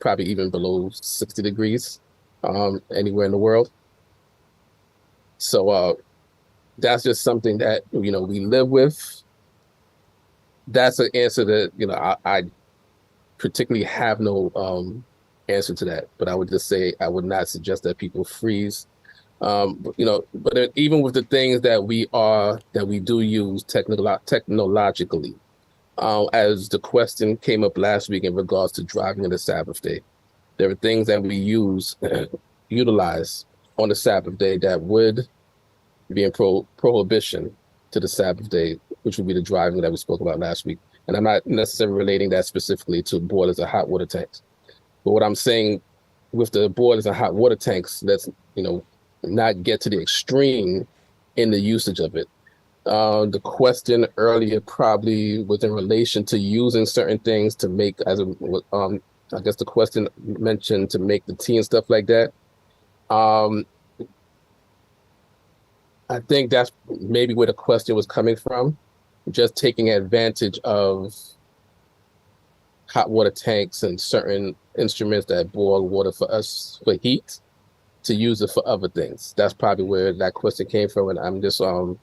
probably even below 60 degrees anywhere in the world. So that's just something that, we live with. That's an answer that, I particularly have no answer to that. But I would just say I would not suggest that people freeze. But even with the things that we do use technologically, as the question came up last week in regards to driving on the Sabbath day, there are things that we utilize on the Sabbath day that would be in prohibition to the Sabbath day, which would be the driving that we spoke about last week. And I'm not necessarily relating that specifically to boilers or hot water tanks. But what I'm saying with the boilers and hot water tanks, let's, not get to the extreme in the usage of it. The question earlier probably was in relation to using certain things to make, I guess the question mentioned to make the tea and stuff like that. I think that's maybe where the question was coming from, just taking advantage of hot water tanks and certain instruments that boil water for us for heat to use it for other things. That's probably where that question came from. And I'm just, so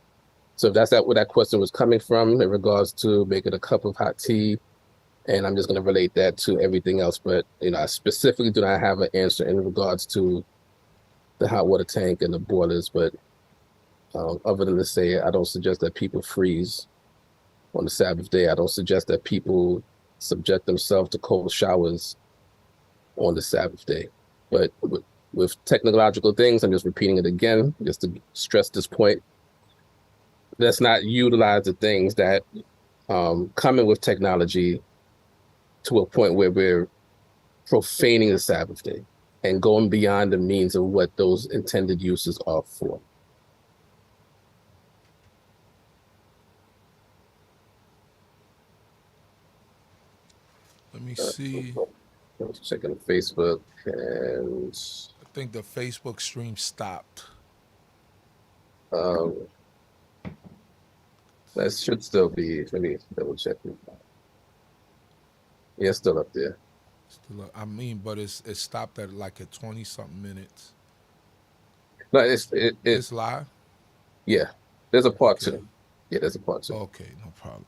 if that's where that question was coming from in regards to making a cup of hot tea, and I'm just going to relate that to everything else. But, I specifically do not have an answer in regards to the hot water tank and the boilers. But other than to say, I don't suggest that people freeze on the Sabbath day. I don't suggest that people subject themselves to cold showers on the Sabbath day. But with technological things, I'm just repeating it again, just to stress this point. Let's not utilize the things that come in with technology to a point where we're profaning the Sabbath day and going beyond the means of what those intended uses are for. Let me see. I was checking Facebook, and I think the Facebook stream stopped. That should still be. Let me double check. Yeah, it's still up there. But it stopped at like at 20-something minutes. No, It's live? Yeah, there's a part Okay. 2. Yeah, there's a part 2. Okay, no problem.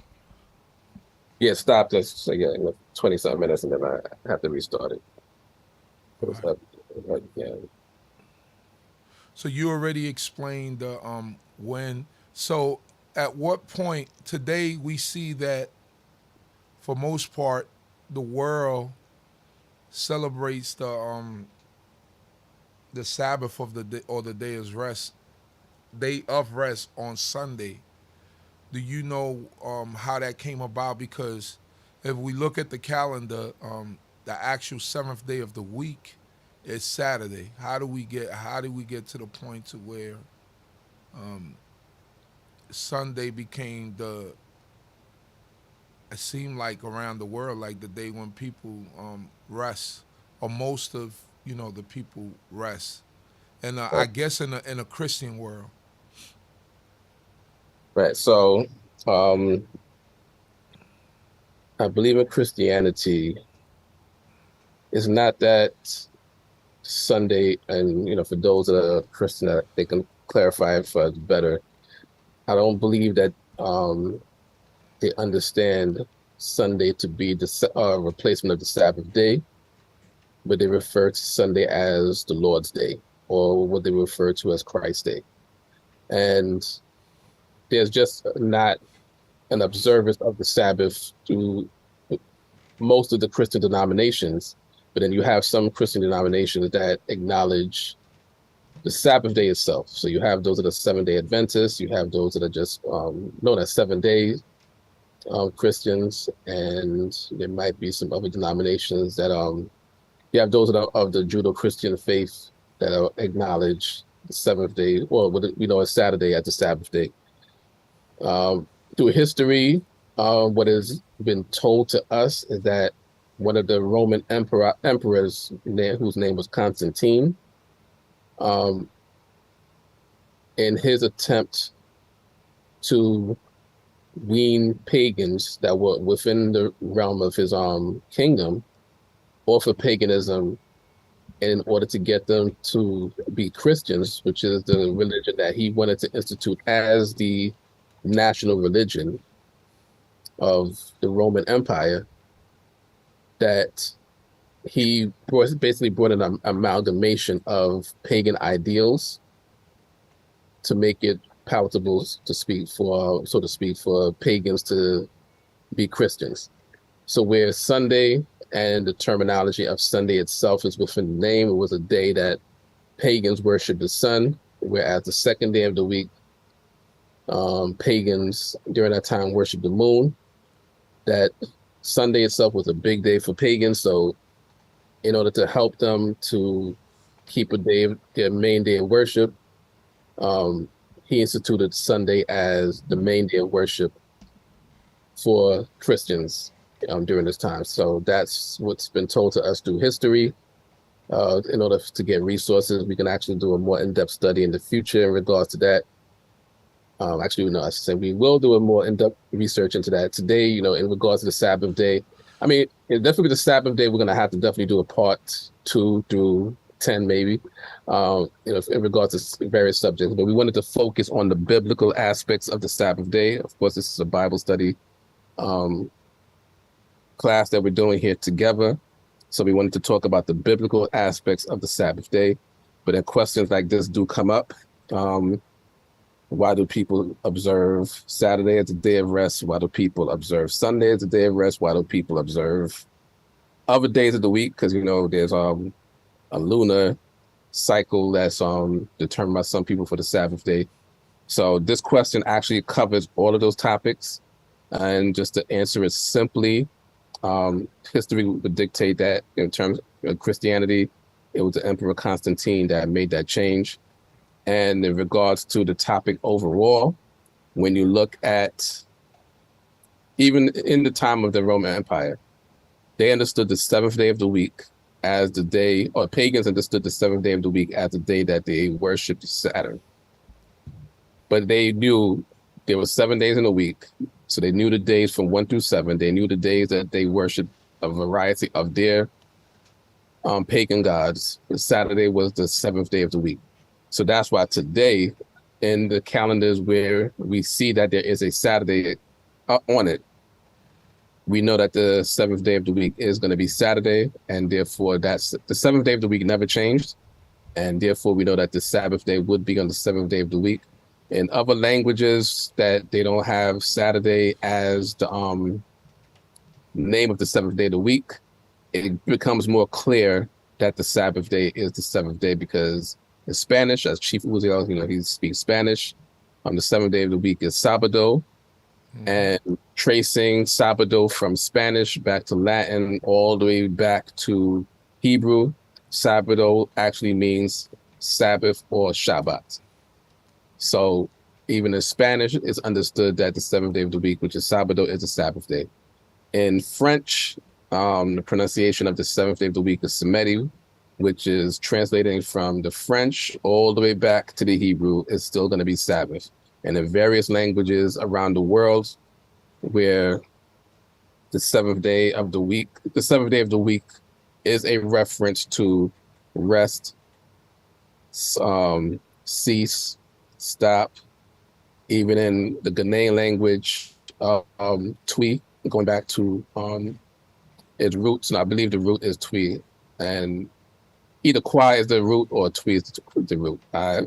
Yeah, it stopped at 20-something minutes, and then I have to restart it. It was up right again. So you already explained the when. So at what point today we see that for most part the world celebrates the Sabbath of the day, or the day of rest on Sunday. Do you know how that came about? Because if we look at the calendar, the actual seventh day of the week is Saturday. How do we get to the point to where Sunday became the, it seemed like around the world, like the day when people rest, or most of the people rest, and I Right. guess in a Christian world. Right. So, um, I believe in Christianity, it's not that Sunday, and for those that are Christian, that they can clarify it for us better. I don't believe that they understand Sunday to be the replacement of the Sabbath day, but they refer to Sunday as the Lord's Day, or what they refer to as Christ's Day. And there's just not an observance of the Sabbath through most of the Christian denominations, but then you have some Christian denominations that acknowledge the Sabbath day itself. So you have those that are Seventh-day Adventists, you have those that are just known as 7 days Christians, and there might be some other denominations that you have those that are of the Judeo-Christian faith that acknowledge the seventh day, or what we know as Saturday as the Sabbath day. Through history, what has been told to us is that one of the Roman emperors, whose name was Constantine, in his attempt to wean pagans that were within the realm of his kingdom off of paganism, in order to get them to be Christians, which is the religion that he wanted to institute as the national religion of the Roman Empire, that he basically brought an amalgamation of pagan ideals to make it palatable, so to speak, for pagans to be Christians. So where Sunday and the terminology of Sunday itself is within the name, it was a day that pagans worship the sun, whereas the second day of the week, pagans during that time worship the moon. That Sunday itself was a big day for pagans, so in order to help them to keep a day, their main day of worship, he instituted Sunday as the main day of worship for Christians during this time. So that's what's been told to us through history. In order to get resources, we can actually do a more in-depth study in the future in regards to that. Actually, no, I should say we will do a more in-depth research into that today. In regards to the Sabbath day, I mean, definitely the Sabbath day, we're going to have to definitely do a part 2 through 10, maybe, in regards to various subjects. But we wanted to focus on the biblical aspects of the Sabbath day. Of course, this is a Bible study class that we're doing here together. So we wanted to talk about the biblical aspects of the Sabbath day. But then questions like this do come up. Why do people observe Saturday as a day of rest? Why do people observe Sunday as a day of rest? Why do people observe other days of the week? Because, there's a lunar cycle that's determined by some people for the Sabbath day. So this question actually covers all of those topics. And just to answer it simply, history would dictate that in terms of Christianity, it was the Emperor Constantine that made that change. And in regards to the topic overall, when you look at, even in the time of the Roman Empire, they understood the seventh day of the week as the day, or pagans understood the seventh day of the week as the day that they worshiped Saturn. But they knew there were 7 days in a week. So they knew the days from 1 through 7. They knew the days that they worshiped a variety of their pagan gods. Saturday was the seventh day of the week. So that's why today, in the calendars where we see that there is a Saturday on it, we know that the seventh day of the week is going to be Saturday, and therefore that's the seventh day of the week never changed, and therefore we know that the Sabbath day would be on the seventh day of the week. In other languages that they don't have Saturday as the name of the seventh day of the week, it becomes more clear that the Sabbath day is the seventh day, because in Spanish, as Chief Uziel, he speaks Spanish. The seventh day of the week is Sabado, and tracing Sabado from Spanish back to Latin, all the way back to Hebrew, Sabado actually means Sabbath or Shabbat. So even in Spanish, it's understood that the seventh day of the week, which is Sabado, is the Sabbath day. In French, the pronunciation of the seventh day of the week is Samedi, which is translating from the French all the way back to the Hebrew, is still going to be Sabbath. And in various languages around the world, where the seventh day of the week is a reference to rest, cease, stop. Even in the Ghanaian language, Twi, going back to its roots, and I believe the root is Twi, and either Kwa is the root or Twi is the root. I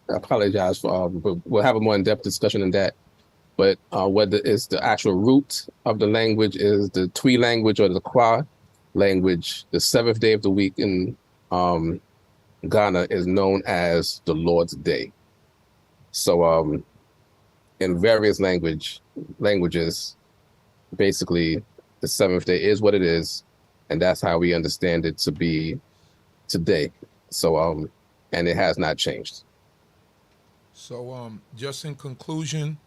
apologize for, but we'll have a more in-depth discussion on that. But whether it's the actual root of the language is the Twi language or the Kwa language, the seventh day of the week in Ghana is known as the Lord's Day. So in various languages, basically the seventh day is what it is, and that's how we understand it to be today. So and it has not changed. So just in conclusion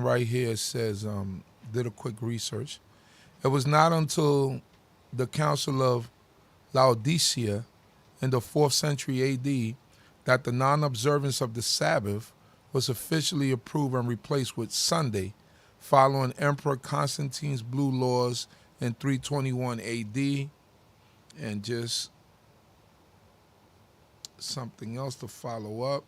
right here, it says, did a quick research. It was not until the Council of Laodicea in the 4th century AD that the non-observance of the Sabbath was officially approved and replaced with Sunday, following Emperor Constantine's blue laws in 321 AD. And just something else to follow up.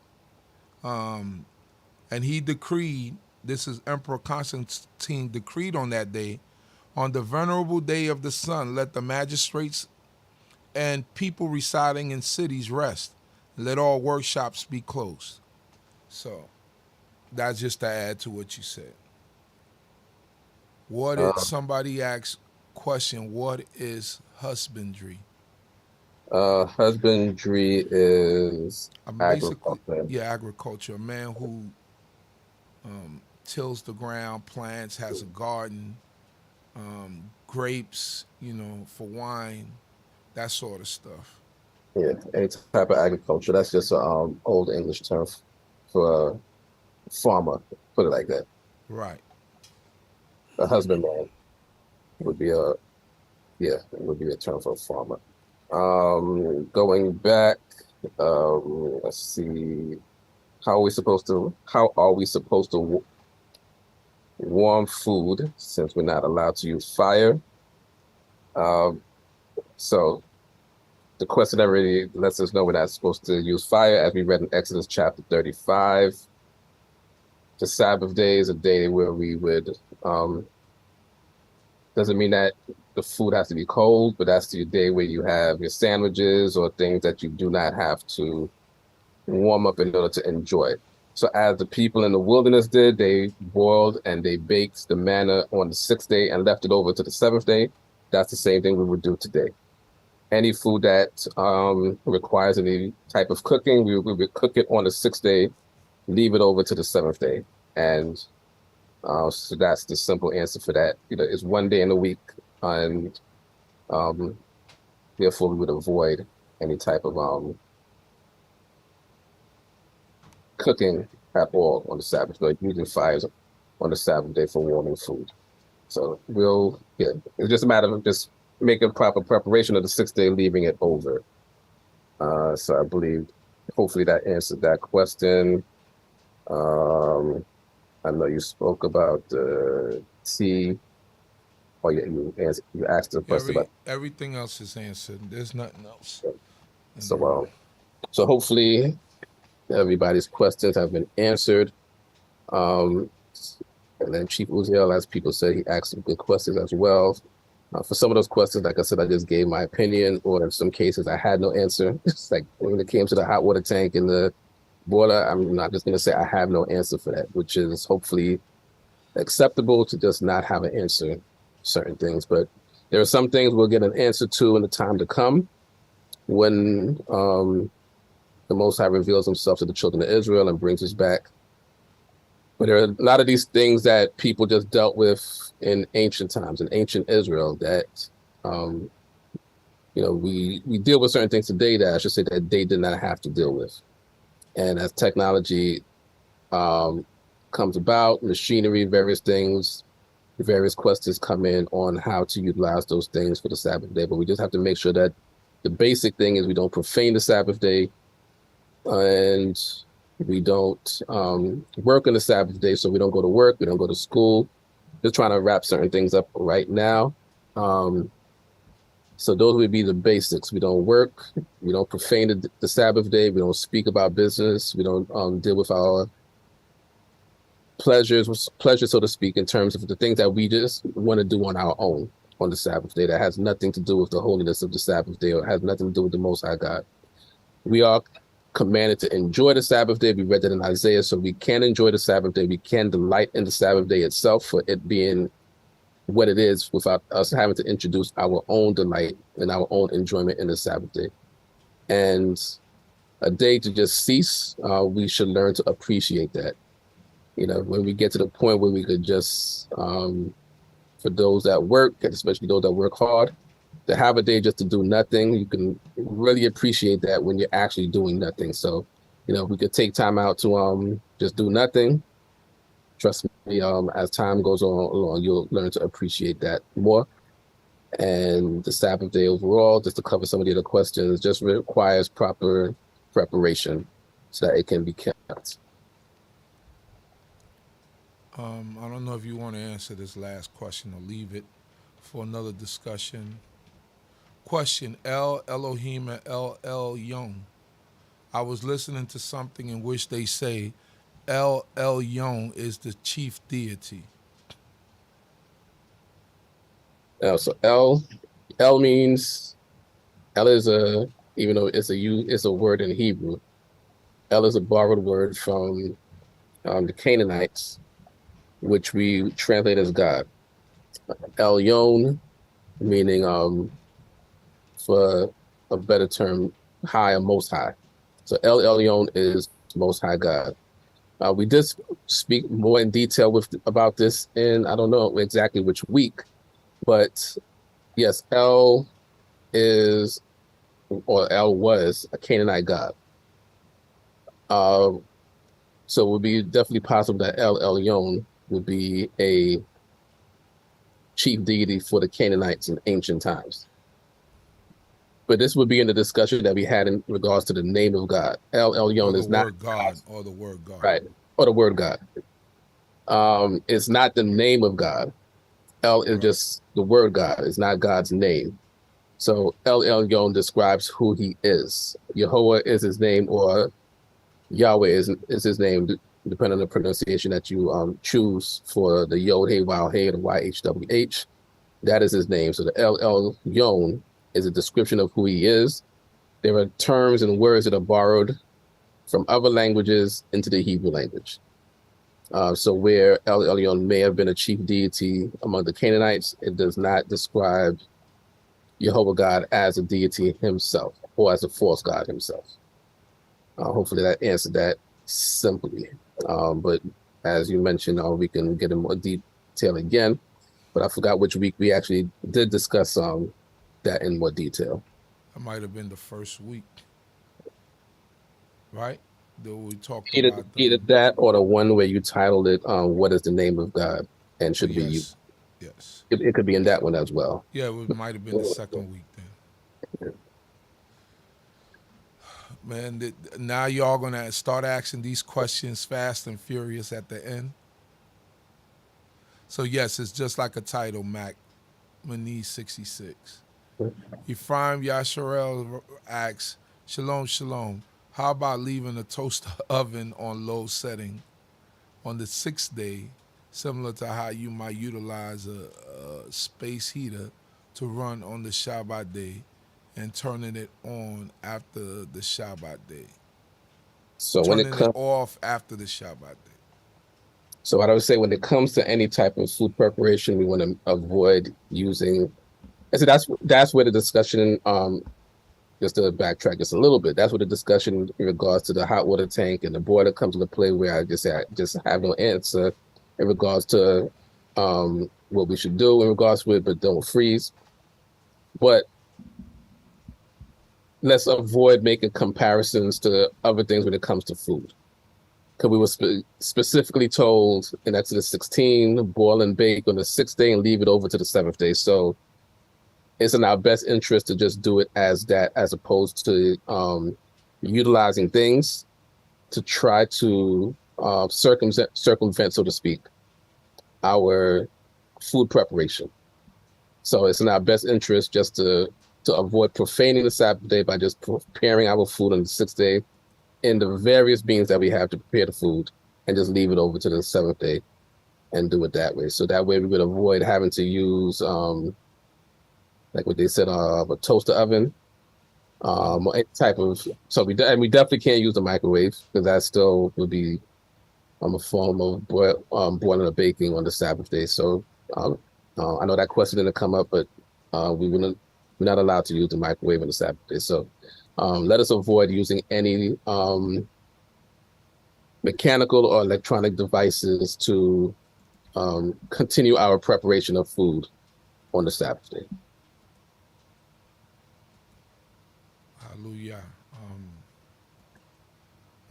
And he decreed, this is Emperor Constantine decreed on that day, on the venerable day of the sun, let the magistrates and people residing in cities rest. Let all workshops be closed. So that's just to add to what you said. What is, somebody asked question, what is husbandry? Husbandry is Basically, agriculture. Agriculture. A man who tills the ground, plants, has a garden, grapes, for wine, that sort of stuff. Yeah, any type of agriculture. That's just an old English term for a farmer, put it like that. Right. A husbandman would be a term for a farmer. Going back, let's see, how are we supposed to warm food since we're not allowed to use fire? So the question already lets us know we're not supposed to use fire, as we read in Exodus chapter 35. The Sabbath day is a day where we would, doesn't mean that the food has to be cold, but that's the day where you have your sandwiches or things that you do not have to warm up in order to enjoy. So as the people in the wilderness did, they boiled and they baked the manna on the 6th day and left it over to the 7th day. That's the same thing we would do today. Any food that requires any type of cooking, we would cook it on the 6th day, leave it over to the 7th day. And so that's the simple answer for that. It's one day in a week, and therefore we would avoid any type of cooking at all on the Sabbath, like using fires on the Sabbath day for warming food. So it's just a matter of just making proper preparation of the 6th day, leaving it over. So I believe, hopefully that answered that question. I know you spoke about tea. Oh yeah, you asked the question about everything else is answered. There's nothing else. So hopefully everybody's questions have been answered. And then Chief Uziel, as people say, he asked some good questions as well. For some of those questions, like I said, I just gave my opinion, or in some cases I had no answer. It's like when it came to the hot water tank and the boiler, I'm not just going to say I have no answer for that, which is hopefully acceptable to just not have an answer to certain things. But there are some things we'll get an answer to in the time to come when the Most High reveals himself to the children of Israel and brings us back. But there are a lot of these things that people just dealt with in ancient times, in ancient Israel, that we deal with certain things today that I should say that they did not have to deal with. And as technology comes about, machinery, various things, various questions come in on how to utilize those things for the Sabbath day. But we just have to make sure that the basic thing is we don't profane the Sabbath day, and we don't work on the Sabbath day. So we don't go to work, we don't go to school. Just trying to wrap certain things up right now. So those would be the basics. We don't work, we don't profane the Sabbath day, we don't speak about business, we don't deal with our pleasure, so to speak, in terms of the things that we just want to do on our own on the Sabbath day that has nothing to do with the holiness of the Sabbath day or has nothing to do with the Most High God. We are commanded to enjoy the Sabbath day. We read that in Isaiah, so we can enjoy the Sabbath day. We can delight in the Sabbath day itself for it being what it is without us having to introduce our own delight and our own enjoyment in the Sabbath day. And a day to just cease, we should learn to appreciate that. When we get to the point where we could just, for those that work, and especially those that work hard, to have a day just to do nothing, you can really appreciate that when you're actually doing nothing. So, we could take time out to just do nothing. Trust me, as time goes on, you'll learn to appreciate that more. And the Sabbath day overall, just to cover some of the other questions, just requires proper preparation so that it can be kept. I don't know if you want to answer this last question or leave it for another discussion. Question, El Elohim and El Elyon. I was listening to something in which they say El Elyon is the chief deity. So El means, El is even though it's a word in Hebrew, El is a borrowed word from the Canaanites, which we translate as God. Elyon, meaning, for a better term, high or most high. So El Elyon is Most High God. We did speak more in detail about this in, I don't know exactly which week, but yes, El is, or El was, a Canaanite god. So it would be definitely possible that El Elyon would be a chief deity for the Canaanites in ancient times. But this would be in the discussion that we had in regards to the name of God. El Elyon is not God, or the word God. Right, or the word God. It's not the name of God. El is just the word God. It's not God's name. So El Elyon describes who he is. Yehovah is his name, or Yahweh is his name, depending on the pronunciation that you choose for the Yod, Hey, Wow, Hey, the YHWH. That is his name. So the El Elyon is a description of who he is. There are terms and words that are borrowed from other languages into the Hebrew language. So where El Elyon may have been a chief deity among the Canaanites, it does not describe Yehovah God as a deity himself or as a false God himself. Hopefully that answered that simply. But as you mentioned, we can get in more detail again. But I forgot which week we actually did discuss that in more detail. That might have been the first week, right? That we talked Either that or the one where you titled it, "What is the name of God and should be used?" Yes. It could be in that one as well. Yeah, it might have been the second week then. Man, now y'all gonna start asking these questions fast and furious at the end. So yes, it's just like a title, Mac. Manise 66. Ephraim Yasharel asks, Shalom, Shalom. How about leaving the toaster oven on low setting on the 6th day, similar to how you might utilize a space heater to run on the Shabbat day and turning it on after the Shabbat day? So turning it off after the Shabbat day. So what I would say when it comes to any type of food preparation, we want to avoid using. I said that's where the discussion. Just to backtrack just a little bit, that's where the discussion in regards to the hot water tank and the boiler comes into play. Where I just have no answer in regards to what we should do in regards to it, but don't freeze. But let's avoid making comparisons to other things when it comes to food. Because we were specifically told in Exodus 16, boil and bake on the 6th day and leave it over to the 7th day. So it's in our best interest to just do it as that, as opposed to utilizing things to try to circumvent, so to speak, our food preparation. So it's in our best interest just to avoid profaning the Sabbath day by just preparing our food on the 6th day in the various beans that we have to prepare the food, and just leave it over to the 7th day and do it that way. So that way we would avoid having to use like what they said, a toaster oven, or any type of. So we definitely can't use the microwave, because that still would be a form of boiling or baking on the Sabbath day. So I know that question didn't come up, but we're not allowed to use the microwave on the Sabbath day. So let us avoid using any mechanical or electronic devices to continue our preparation of food on the Sabbath day. Hallelujah.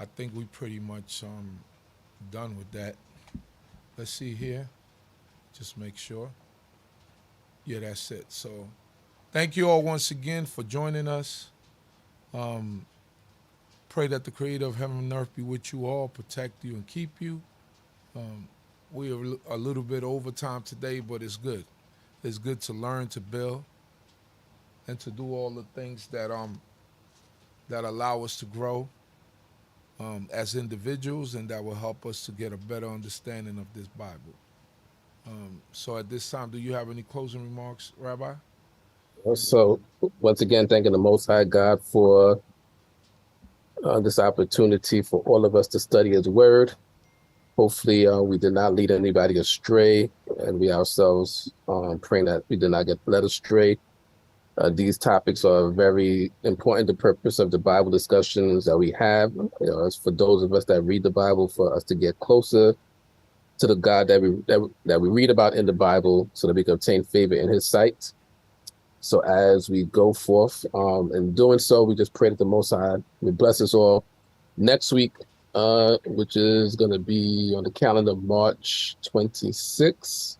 I think we pretty much done with that. Let's see here. Just make sure. Yeah, that's it. So thank you all once again for joining us. Pray that the Creator of heaven and earth be with you all, protect you and keep you. We are a little bit over time today, but it's good. It's good to learn, to build, and to do all the things that allow us to grow as individuals, and that will help us to get a better understanding of this Bible. So at this time, do you have any closing remarks, Rabbi? So once again, thanking the Most High God for this opportunity for all of us to study His Word. Hopefully we did not lead anybody astray, and we ourselves praying that we did not get led astray. These topics are very important. The purpose of the Bible discussions that we have, is for those of us that read the Bible, for us to get closer to the God that we read about in the Bible, so that we can obtain favor in His sight. So as we go forth in doing so, we just pray that the Most High will bless us all. Next week, which is going to be on the calendar, March 26th,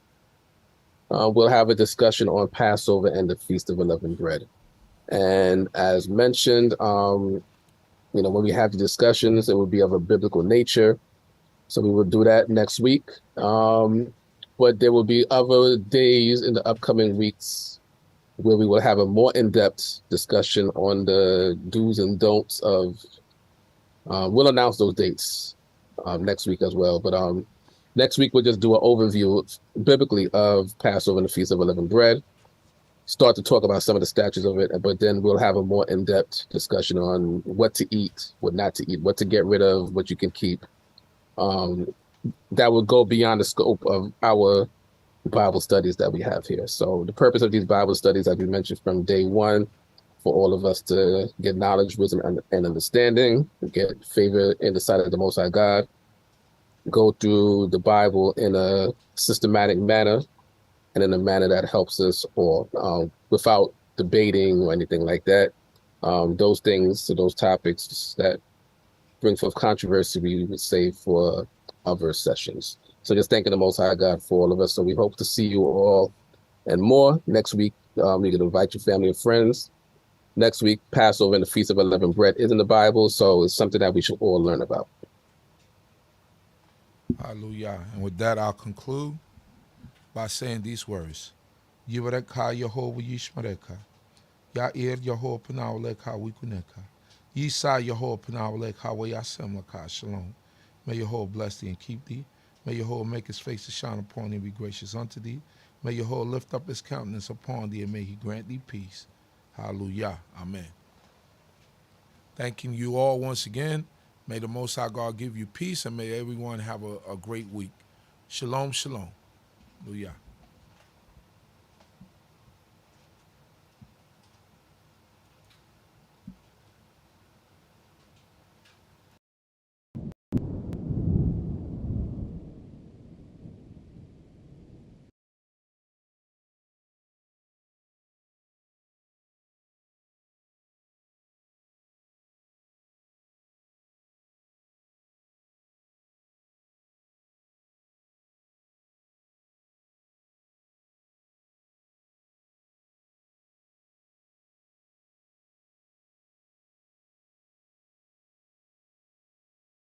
we'll have a discussion on Passover and the Feast of Unleavened Bread. And as mentioned, when we have the discussions, it will be of a biblical nature. So we will do that next week. But there will be other days in the upcoming weeks where we will have a more in-depth discussion on the do's and don'ts of. We'll announce those dates next week as well. But next week we'll just do an overview biblically of Passover and the Feast of Unleavened Bread. Start to talk about some of the statutes of it, but then we'll have a more in-depth discussion on what to eat, what not to eat, what to get rid of, what you can keep. That will go beyond the scope of our Bible studies that we have here. So the purpose of these Bible studies, as we mentioned from day one, for all of us to get knowledge, wisdom, and understanding, get favor in the sight of the Most High God, go through the Bible in a systematic manner, and in a manner that helps us all, without debating or anything like that. Those things, those topics that bring forth controversy, we would save for other sessions. So just thanking the Most High God for all of us. So we hope to see you all and more next week. You can invite your family and friends. Next week, Passover and the Feast of Unleavened Bread is in the Bible, so it's something that we should all learn about. Hallelujah. And with that, I'll conclude by saying these words. Yivareka Yehovah Yishmareka. Ya'ir Yehovah Panawaleka Wikuneka. Yisa Yehovah Panawaleka Wayasemlaka. Shalom. May Yehovah bless thee and keep thee. May Yehovah make his face to shine upon thee and be gracious unto thee. May Yehovah lift up his countenance upon thee and may he grant thee peace. Hallelujah. Amen. Thanking you all once again. May the Most High God give you peace, and may everyone have a great week. Shalom, shalom. Hallelujah.